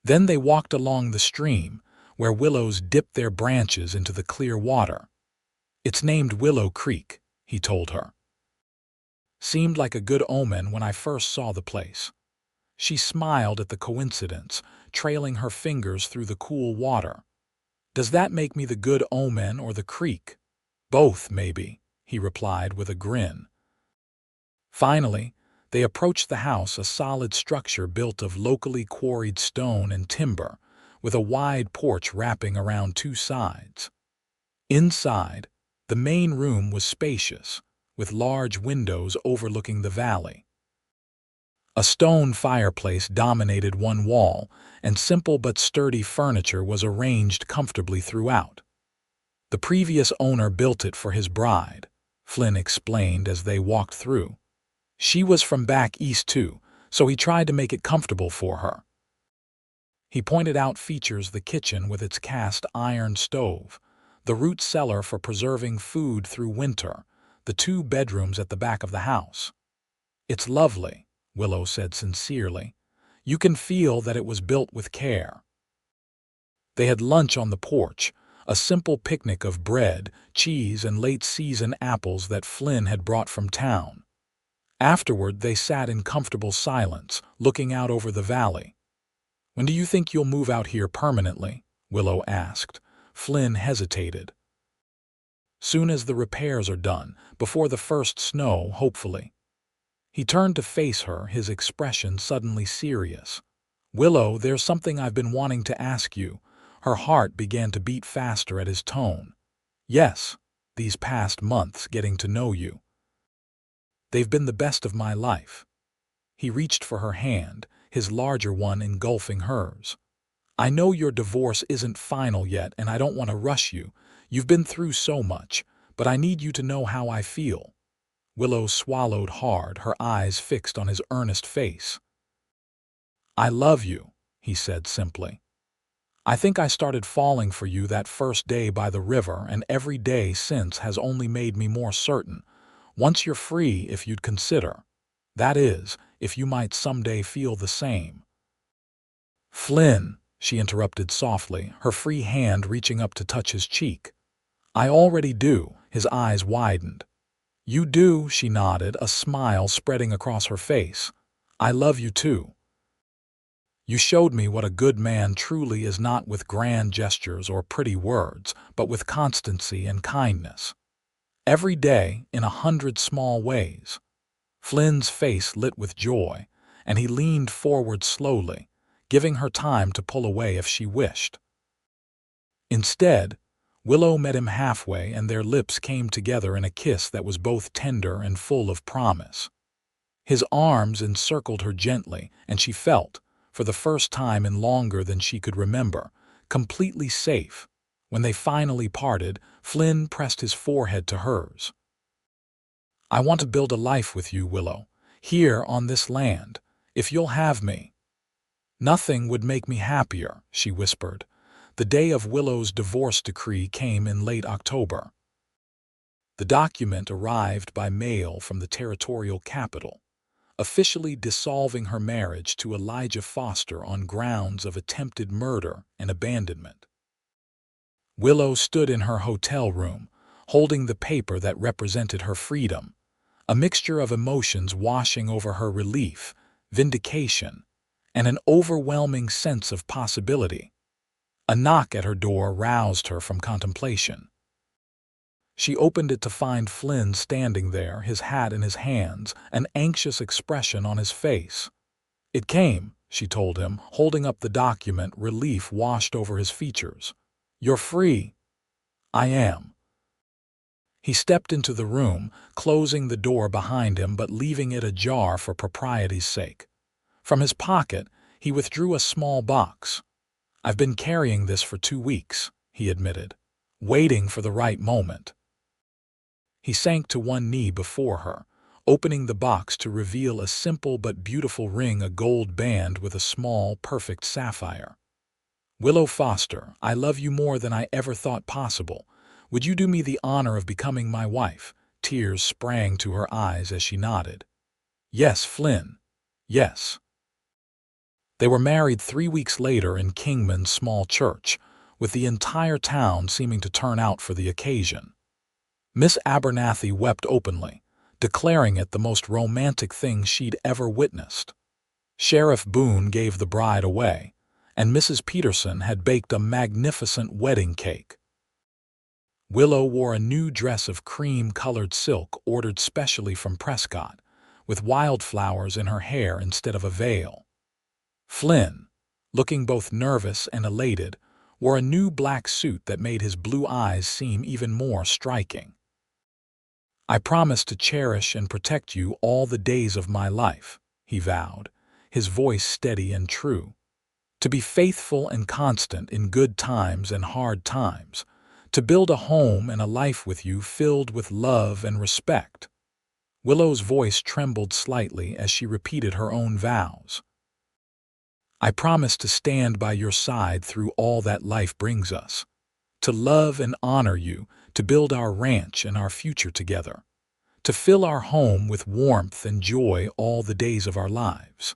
Speaker 1: Then they walked along the stream, where willows dipped their branches into the clear water. "It's named Willow Creek," he told her. "Seemed like a good omen when I first saw the place." She smiled at the coincidence, trailing her fingers through the cool water. "Does that make me the good omen or the creek?" "Both, maybe," he replied with a grin. Finally, they approached the house, a solid structure built of locally quarried stone and timber, with a wide porch wrapping around two sides. Inside, the main room was spacious, with large windows overlooking the valley. A stone fireplace dominated one wall, and simple but sturdy furniture was arranged comfortably throughout. "The previous owner built it for his bride," Flynn explained as they walked through. "She was from back east too, so he tried to make it comfortable for her." He pointed out features: the kitchen with its cast iron stove, the root cellar for preserving food through winter, the two bedrooms at the back of the house. "It's lovely," Willow said sincerely. "You can feel that it was built with care." They had lunch on the porch, a simple picnic of bread, cheese, and late-season apples that Flynn had brought from town. Afterward, they sat in comfortable silence, looking out over the valley. "When do you think you'll move out here permanently?" Willow asked. Flynn hesitated. "Soon as the repairs are done, before the first snow, hopefully." He turned to face her, his expression suddenly serious. "Willow, there's something I've been wanting to ask you." Her heart began to beat faster at his tone. "Yes, these past months getting to know you. They've been the best of my life." He reached for her hand, his larger one engulfing hers. "I know your divorce isn't final yet, and I don't want to rush you. You've been through so much, but I need you to know how I feel." Willow swallowed hard, her eyes fixed on his earnest face. "I love you," he said simply. "I think I started falling for you that first day by the river, and every day since has only made me more certain. Once you're free, if you'd consider. That is, if you might someday feel the same." "Flynn," she interrupted softly, her free hand reaching up to touch his cheek. "I already do." His eyes widened. "You do," she nodded, a smile spreading across her face. "I love you too. You showed me what a good man truly is, not with grand gestures or pretty words, but with constancy and kindness. Every day, in 100 small ways." Flynn's face lit with joy, and he leaned forward slowly, giving her time to pull away if she wished. Instead, Willow met him halfway, and their lips came together in a kiss that was both tender and full of promise. His arms encircled her gently, and she felt, for the first time in longer than she could remember, completely safe. When they finally parted, Flynn pressed his forehead to hers. "I want to build a life with you, Willow, here on this land, if you'll have me." "Nothing would make me happier," she whispered. The day of Willow's divorce decree came in late October. The document arrived by mail from the territorial capital, officially dissolving her marriage to Elijah Foster on grounds of attempted murder and abandonment. Willow stood in her hotel room, holding the paper that represented her freedom, a mixture of emotions washing over her: relief, vindication, and an overwhelming sense of possibility. A knock at her door roused her from contemplation. She opened it to find Flynn standing there, his hat in his hands, an anxious expression on his face. "It came," she told him, holding up the document. Relief washed over his features. "You're free." "I am." He stepped into the room, closing the door behind him but leaving it ajar for propriety's sake. From his pocket, he withdrew a small box. "I've been carrying this for 2 weeks," he admitted, waiting for the right moment. He sank to one knee before her, opening the box to reveal a simple but beautiful ring, a gold band with a small, perfect sapphire. "Willow Foster, I love you more than I ever thought possible. Would you do me the honor of becoming my wife?" Tears sprang to her eyes as she nodded. "Yes, Flynn. Yes." They were married 3 weeks later in Kingman's small church, with the entire town seeming to turn out for the occasion. Miss Abernathy wept openly, declaring it the most romantic thing she'd ever witnessed. Sheriff Boone gave the bride away, and Mrs. Peterson had baked a magnificent wedding cake. Willow wore a new dress of cream-colored silk ordered specially from Prescott, with wildflowers in her hair instead of a veil. Flynn, looking both nervous and elated, wore a new black suit that made his blue eyes seem even more striking. "I promise to cherish and protect you all the days of my life," he vowed, his voice steady and true. "To be faithful and constant in good times and hard times, to build a home and a life with you filled with love and respect." Willow's voice trembled slightly as she repeated her own vows. "I promise to stand by your side through all that life brings us, to love and honor you, to build our ranch and our future together, to fill our home with warmth and joy all the days of our lives."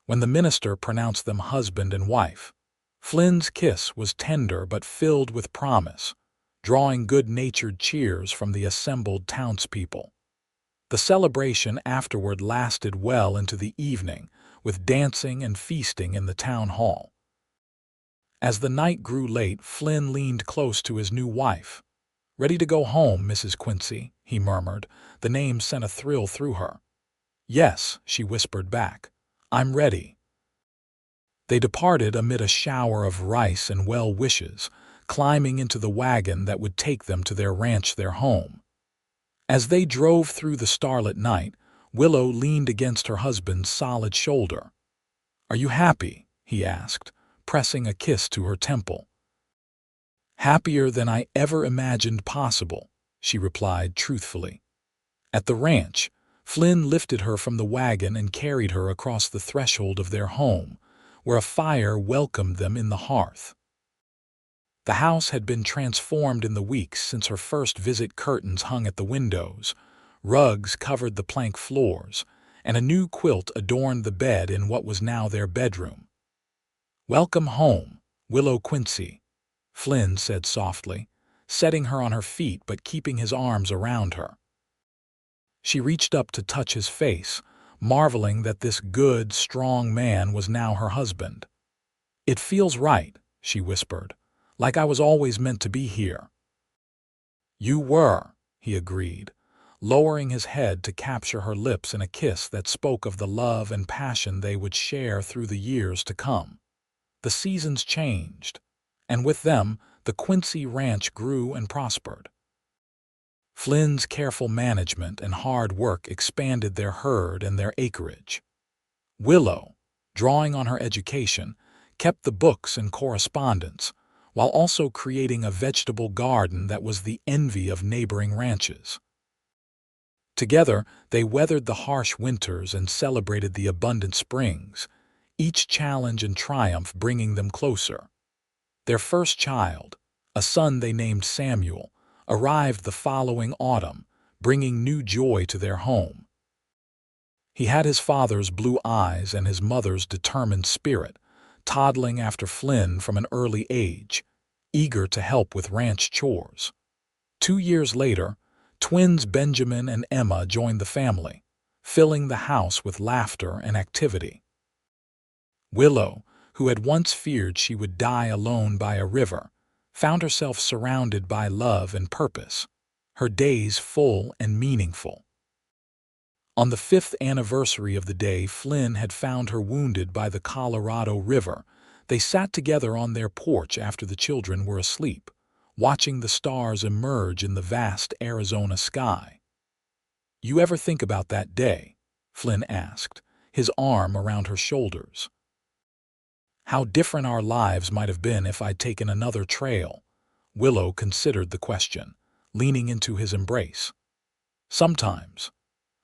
Speaker 1: When the minister pronounced them husband and wife, Flynn's kiss was tender but filled with promise, drawing good-natured cheers from the assembled townspeople. The celebration afterward lasted well into the evening, with dancing and feasting in the town hall. As the night grew late, Flynn leaned close to his new wife. "Ready to go home, Mrs. Quincy?" he murmured. The name sent a thrill through her. "Yes," she whispered back. "I'm ready." They departed amid a shower of rice and well wishes, climbing into the wagon that would take them to their ranch, their home. As they drove through the starlit night, Willow leaned against her husband's solid shoulder. "Are you happy?" he asked, pressing a kiss to her temple. "Happier than I ever imagined possible," she replied truthfully. At the ranch, Flynn lifted her from the wagon and carried her across the threshold of their home, where a fire welcomed them in the hearth. The house had been transformed in the weeks since her first visit. Curtains hung at the windows, rugs covered the plank floors, and a new quilt adorned the bed in what was now their bedroom. "Welcome home, Willow Quincy," Flynn said softly, setting her on her feet but keeping his arms around her. She reached up to touch his face, marveling that this good, strong man was now her husband. "It feels right," she whispered, "like I was always meant to be here." "You were," he agreed, lowering his head to capture her lips in a kiss that spoke of the love and passion they would share through the years to come. The seasons changed, and with them, the Quincy ranch grew and prospered. Flynn's careful management and hard work expanded their herd and their acreage. Willow, drawing on her education, kept the books and correspondence, while also creating a vegetable garden that was the envy of neighboring ranches. Together, they weathered the harsh winters and celebrated the abundant springs, each challenge and triumph bringing them closer. Their first child, a son they named Samuel, arrived the following autumn, bringing new joy to their home. He had his father's blue eyes and his mother's determined spirit, toddling after Flynn from an early age, eager to help with ranch chores. 2 years later, twins Benjamin and Emma joined the family, filling the house with laughter and activity. Willow, who had once feared she would die alone by a river, found herself surrounded by love and purpose, her days full and meaningful. On the 5th anniversary of the day Flynn had found her wounded by the Colorado River, they sat together on their porch after the children were asleep, watching the stars emerge in the vast Arizona sky. "You ever think about that day?" Flynn asked, his arm around her shoulders. "How different our lives might have been if I'd taken another trail." Willow considered the question, leaning into his embrace. "Sometimes.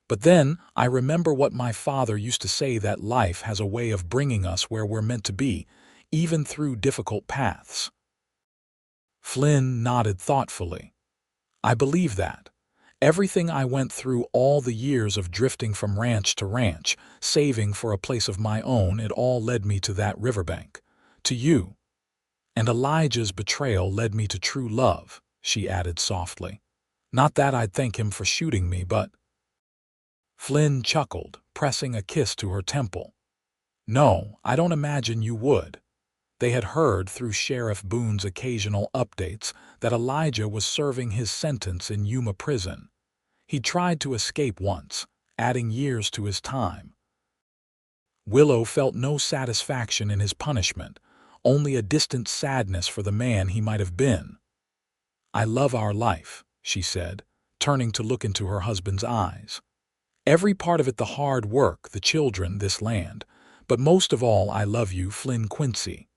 Speaker 1: But then I remember what my father used to say, that life has a way of bringing us where we're meant to be, even through difficult paths." Flynn nodded thoughtfully. "I believe that. Everything I went through, all the years of drifting from ranch to ranch, saving for a place of my own, it all led me to that riverbank, to you. And Elijah's betrayal led me to true love," she added softly. "Not that I'd thank him for shooting me, but—" Flynn chuckled, pressing a kiss to her temple. "No, I don't imagine you would." They had heard through Sheriff Boone's occasional updates that Elijah was serving his sentence in Yuma prison. He tried to escape once, adding years to his time. Willow felt no satisfaction in his punishment, only a distant sadness for the man he might have been. "I love our life," she said, turning to look into her husband's eyes. "Every part of it, the hard work, the children, this land. But most of all, I love you, Flynn Quincy.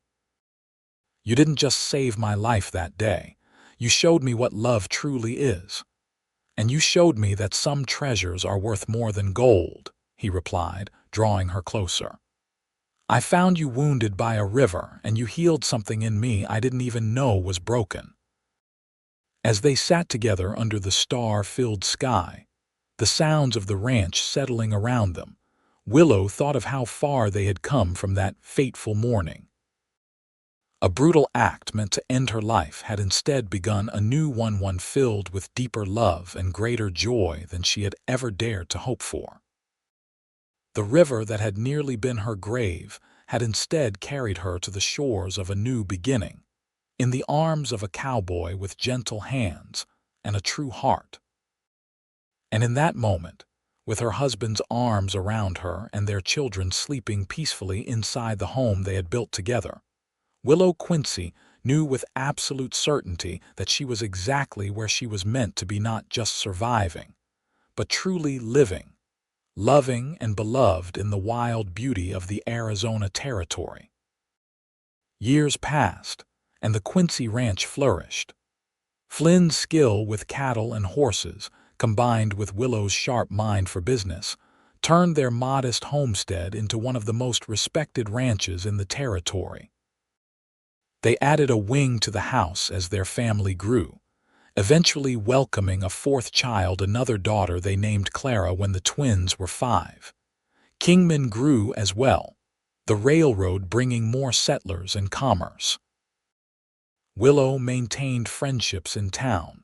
Speaker 1: You didn't just save my life that day. You showed me what love truly is. And you showed me that some treasures are worth more than gold," he replied, drawing her closer. "I found you wounded by a river, and you healed something in me I didn't even know was broken." As they sat together under the star-filled sky, the sounds of the ranch settling around them, Willow thought of how far they had come from that fateful morning. A brutal act meant to end her life had instead begun a new one filled with deeper love and greater joy than she had ever dared to hope for. The river that had nearly been her grave had instead carried her to the shores of a new beginning, in the arms of a cowboy with gentle hands and a true heart. And in that moment, with her husband's arms around her and their children sleeping peacefully inside the home they had built together, Willow Quincy knew with absolute certainty that she was exactly where she was meant to be, not just surviving, but truly living, loving and beloved in the wild beauty of the Arizona territory. Years passed, and the Quincy ranch flourished. Flynn's skill with cattle and horses, combined with Willow's sharp mind for business, turned their modest homestead into one of the most respected ranches in the territory. They added a wing to the house as their family grew, eventually welcoming a fourth child, another daughter they named Clara when the twins were 5. Kingman grew as well, the railroad bringing more settlers and commerce. Willow maintained friendships in town,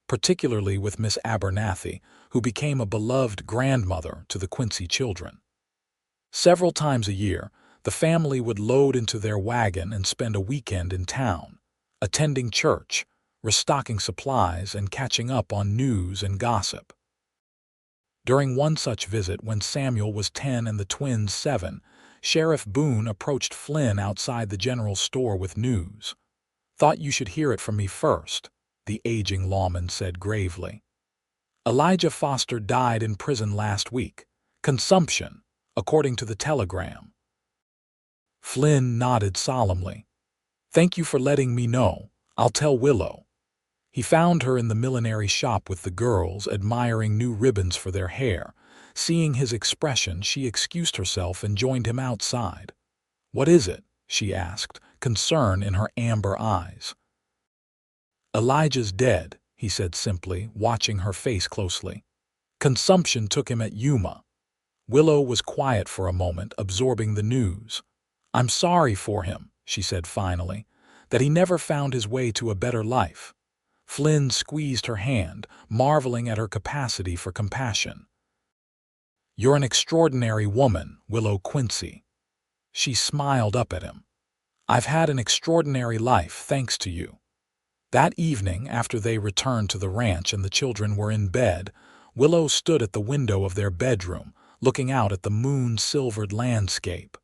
Speaker 1: particularly with Miss Abernathy, who became a beloved grandmother to the Quincy children. Several times a year, the family would load into their wagon and spend a weekend in town, attending church, restocking supplies, and catching up on news and gossip. During one such visit, when Samuel was 10 and the twins 7, Sheriff Boone approached Flynn outside the general store with news. "Thought you should hear it from me first," the aging lawman said gravely. "Elijah Foster died in prison last week. Consumption, according to the telegram." Flynn nodded solemnly. "Thank you for letting me know. I'll tell Willow." He found her in the millinery shop with the girls, admiring new ribbons for their hair. Seeing his expression, she excused herself and joined him outside. "What is it?" she asked, concern in her amber eyes. "Elijah's dead," he said simply, watching her face closely. "Consumption took him at Yuma. Willow was quiet for a moment, absorbing the news. "I'm sorry for him," she said finally, "that he never found his way to a better life." Flynn squeezed her hand, marveling at her capacity for compassion. "You're an extraordinary woman, Willow Quincy." She smiled up at him. "I've had an extraordinary life thanks to you." That evening, after they returned to the ranch and the children were in bed, Willow stood at the window of their bedroom, looking out at the moon-silvered landscape.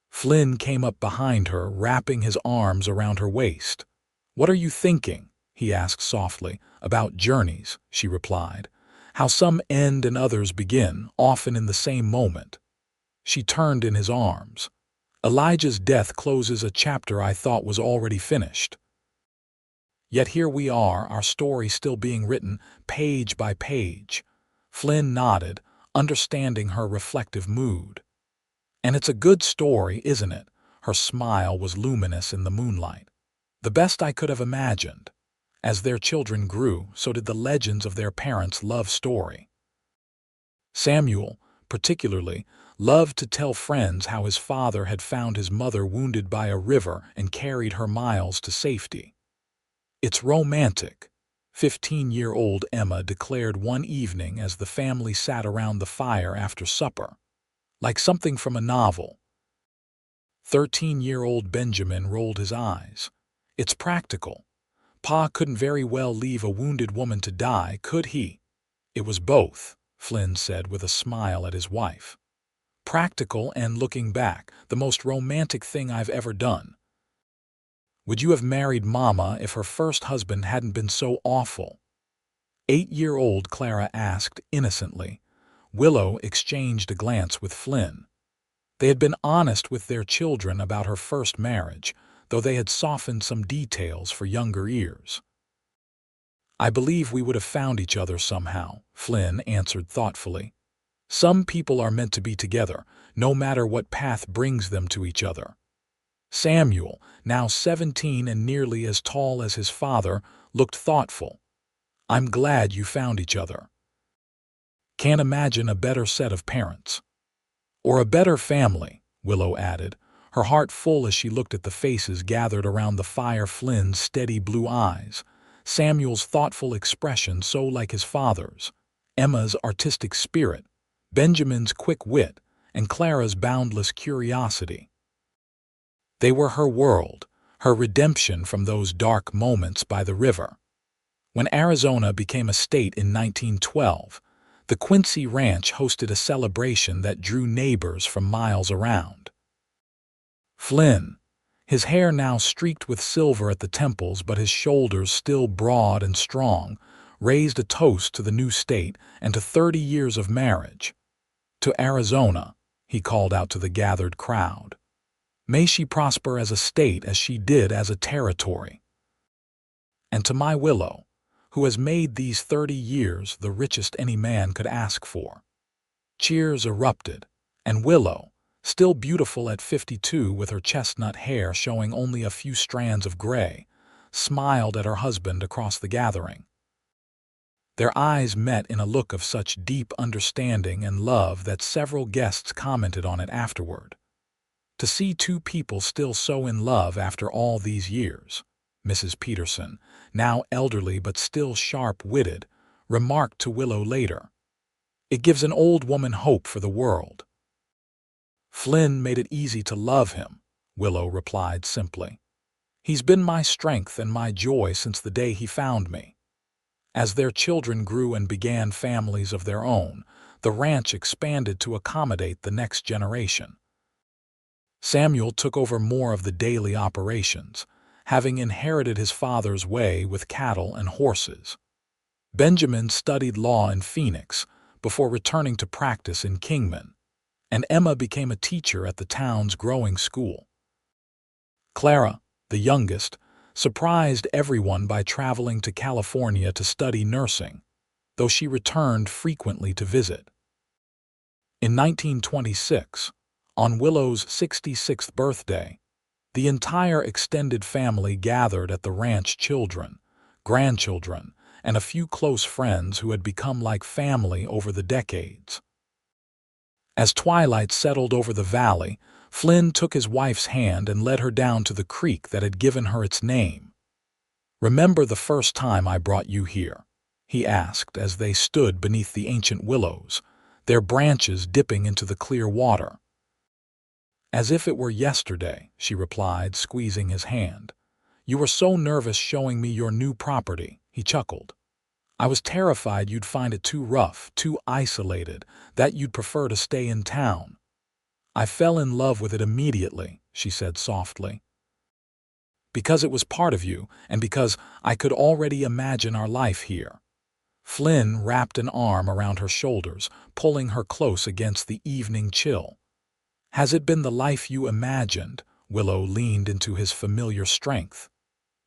Speaker 1: Flynn came up behind her, wrapping his arms around her waist. "What are you thinking?" he asked softly. "About journeys," she replied. "How some end and others begin, often in the same moment." She turned in his arms. "Elijah's death closes a chapter I thought was already finished. Yet here we are, our story still being written, page by page." Flynn nodded, understanding her reflective mood. "And it's a good story, isn't it?" Her smile was luminous in the moonlight. "The best I could have imagined." As their children grew, so did the legends of their parents' love story. Samuel, particularly, loved to tell friends how his father had found his mother wounded by a river and carried her miles to safety. "It's romantic," 15-year-old Emma declared one evening as the family sat around the fire after supper. "Like something from a novel." 13-year-old Benjamin rolled his eyes. "It's practical. Pa couldn't very well leave a wounded woman to die, could he?" "It was both," Flynn said with a smile at his wife. "Practical and, looking back, the most romantic thing I've ever done." "Would you have married Mama if her first husband hadn't been so awful?" 8-year-old Clara asked innocently. Willow exchanged a glance with Flynn. They had been honest with their children about her first marriage, though they had softened some details for younger ears. "I believe we would have found each other somehow," Flynn answered thoughtfully. "Some people are meant to be together, no matter what path brings them to each other." Samuel, now 17 and nearly as tall as his father, looked thoughtful. "I'm glad you found each other. Can't imagine a better set of parents." "Or a better family," Willow added, her heart full as she looked at the faces gathered around the fire. Flynn's steady blue eyes, Samuel's thoughtful expression so like his father's, Emma's artistic spirit, Benjamin's quick wit, and Clara's boundless curiosity. They were her world, her redemption from those dark moments by the river. When Arizona became a state in 1912, the Quincy Ranch hosted a celebration that drew neighbors from miles around. Flynn, his hair now streaked with silver at the temples but his shoulders still broad and strong, raised a toast to the new state and to 30 years of marriage. "To Arizona," he called out to the gathered crowd. "May she prosper as a state as she did as a territory. And to my Willow, who has made these 30 years the richest any man could ask for." Cheers erupted, and Willow, still beautiful at 52 with her chestnut hair showing only a few strands of gray, smiled at her husband across the gathering. Their eyes met in a look of such deep understanding and love that several guests commented on it afterward. "To see two people still so in love after all these years," Mrs. Peterson, now elderly but still sharp-witted, remarked to Willow later. "It gives an old woman hope for the world." "Flynn made it easy to love him," Willow replied simply. "He's been my strength and my joy since the day he found me." As their children grew and began families of their own, the ranch expanded to accommodate the next generation. Samuel took over more of the daily operations, having inherited his father's way with cattle and horses. Benjamin studied law in Phoenix before returning to practice in Kingman, and Emma became a teacher at the town's growing school. Clara, the youngest, surprised everyone by traveling to California to study nursing, though she returned frequently to visit. In 1926, on Willow's 66th birthday, the entire extended family gathered at the ranch. Children, grandchildren, and a few close friends who had become like family over the decades. As twilight settled over the valley, Flynn took his wife's hand and led her down to the creek that had given her its name. "Remember the first time I brought you here?" he asked as they stood beneath the ancient willows, their branches dipping into the clear water. "As if it were yesterday," she replied, squeezing his hand. "You were so nervous showing me your new property," he chuckled. "I was terrified you'd find it too rough, too isolated, that you'd prefer to stay in town." "I fell in love with it immediately," she said softly. "Because it was part of you, and because I could already imagine our life here." Flynn wrapped an arm around her shoulders, pulling her close against the evening chill. "Has it been the life you imagined?" Willow leaned into his familiar strength.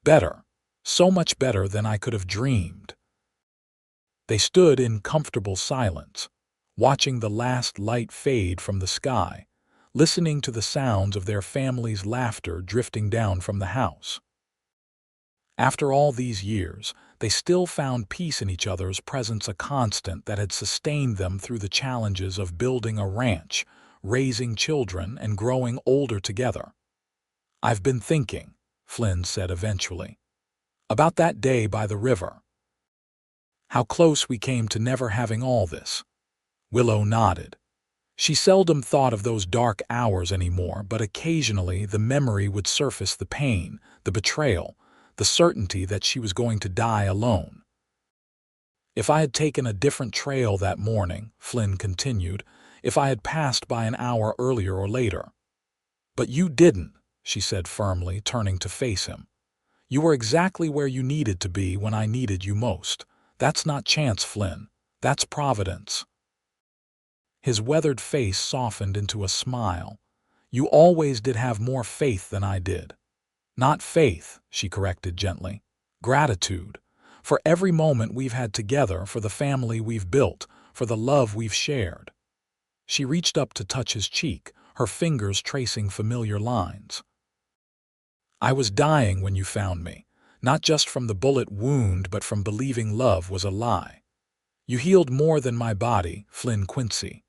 Speaker 1: "Better. So much better than I could have dreamed." They stood in comfortable silence, watching the last light fade from the sky, listening to the sounds of their family's laughter drifting down from the house. After all these years, they still found peace in each other's presence, a constant that had sustained them through the challenges of building a ranch, raising children, and growing older together. "I've been thinking," Flynn said eventually, "about that day by the river. How close we came to never having all this." Willow nodded. She seldom thought of those dark hours anymore, but occasionally the memory would surface, the pain, the betrayal, the certainty that she was going to die alone. "If I had taken a different trail that morning," Flynn continued, "if I had passed by an hour earlier or later." "But you didn't," she said firmly, turning to face him. "You were exactly where you needed to be when I needed you most. That's not chance, Flynn. That's providence." His weathered face softened into a smile. "You always did have more faith than I did." "Not faith," she corrected gently. "Gratitude. For every moment we've had together, for the family we've built, for the love we've shared." She reached up to touch his cheek, her fingers tracing familiar lines. "I was dying when you found me, not just from the bullet wound, but from believing love was a lie. You healed more than my body, Flynn Quincy.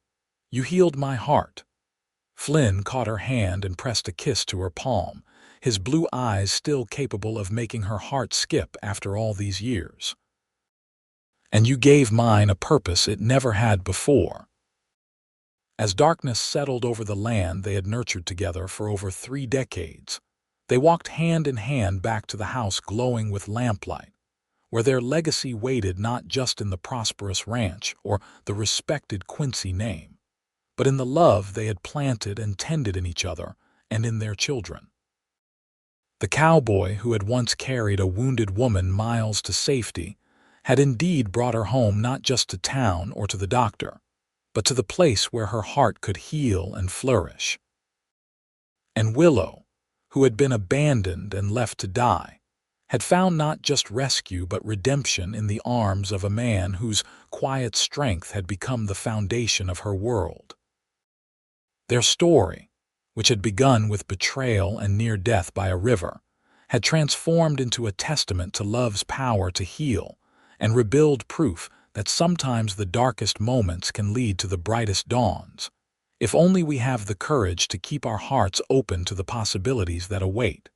Speaker 1: You healed my heart." Flynn caught her hand and pressed a kiss to her palm, his blue eyes still capable of making her heart skip after all these years. "And you gave mine a purpose it never had before." As darkness settled over the land they had nurtured together for over 3 decades, they walked hand in hand back to the house glowing with lamplight, where their legacy waited not just in the prosperous ranch or the respected Quincy name, but in the love they had planted and tended in each other and in their children. The cowboy who had once carried a wounded woman miles to safety had indeed brought her home, not just to town or to the doctor, but to the place where her heart could heal and flourish. And Willow, who had been abandoned and left to die, had found not just rescue but redemption in the arms of a man whose quiet strength had become the foundation of her world. Their story, which had begun with betrayal and near death by a river, had transformed into a testament to love's power to heal and rebuild, proof that sometimes the darkest moments can lead to the brightest dawns, if only we have the courage to keep our hearts open to the possibilities that await.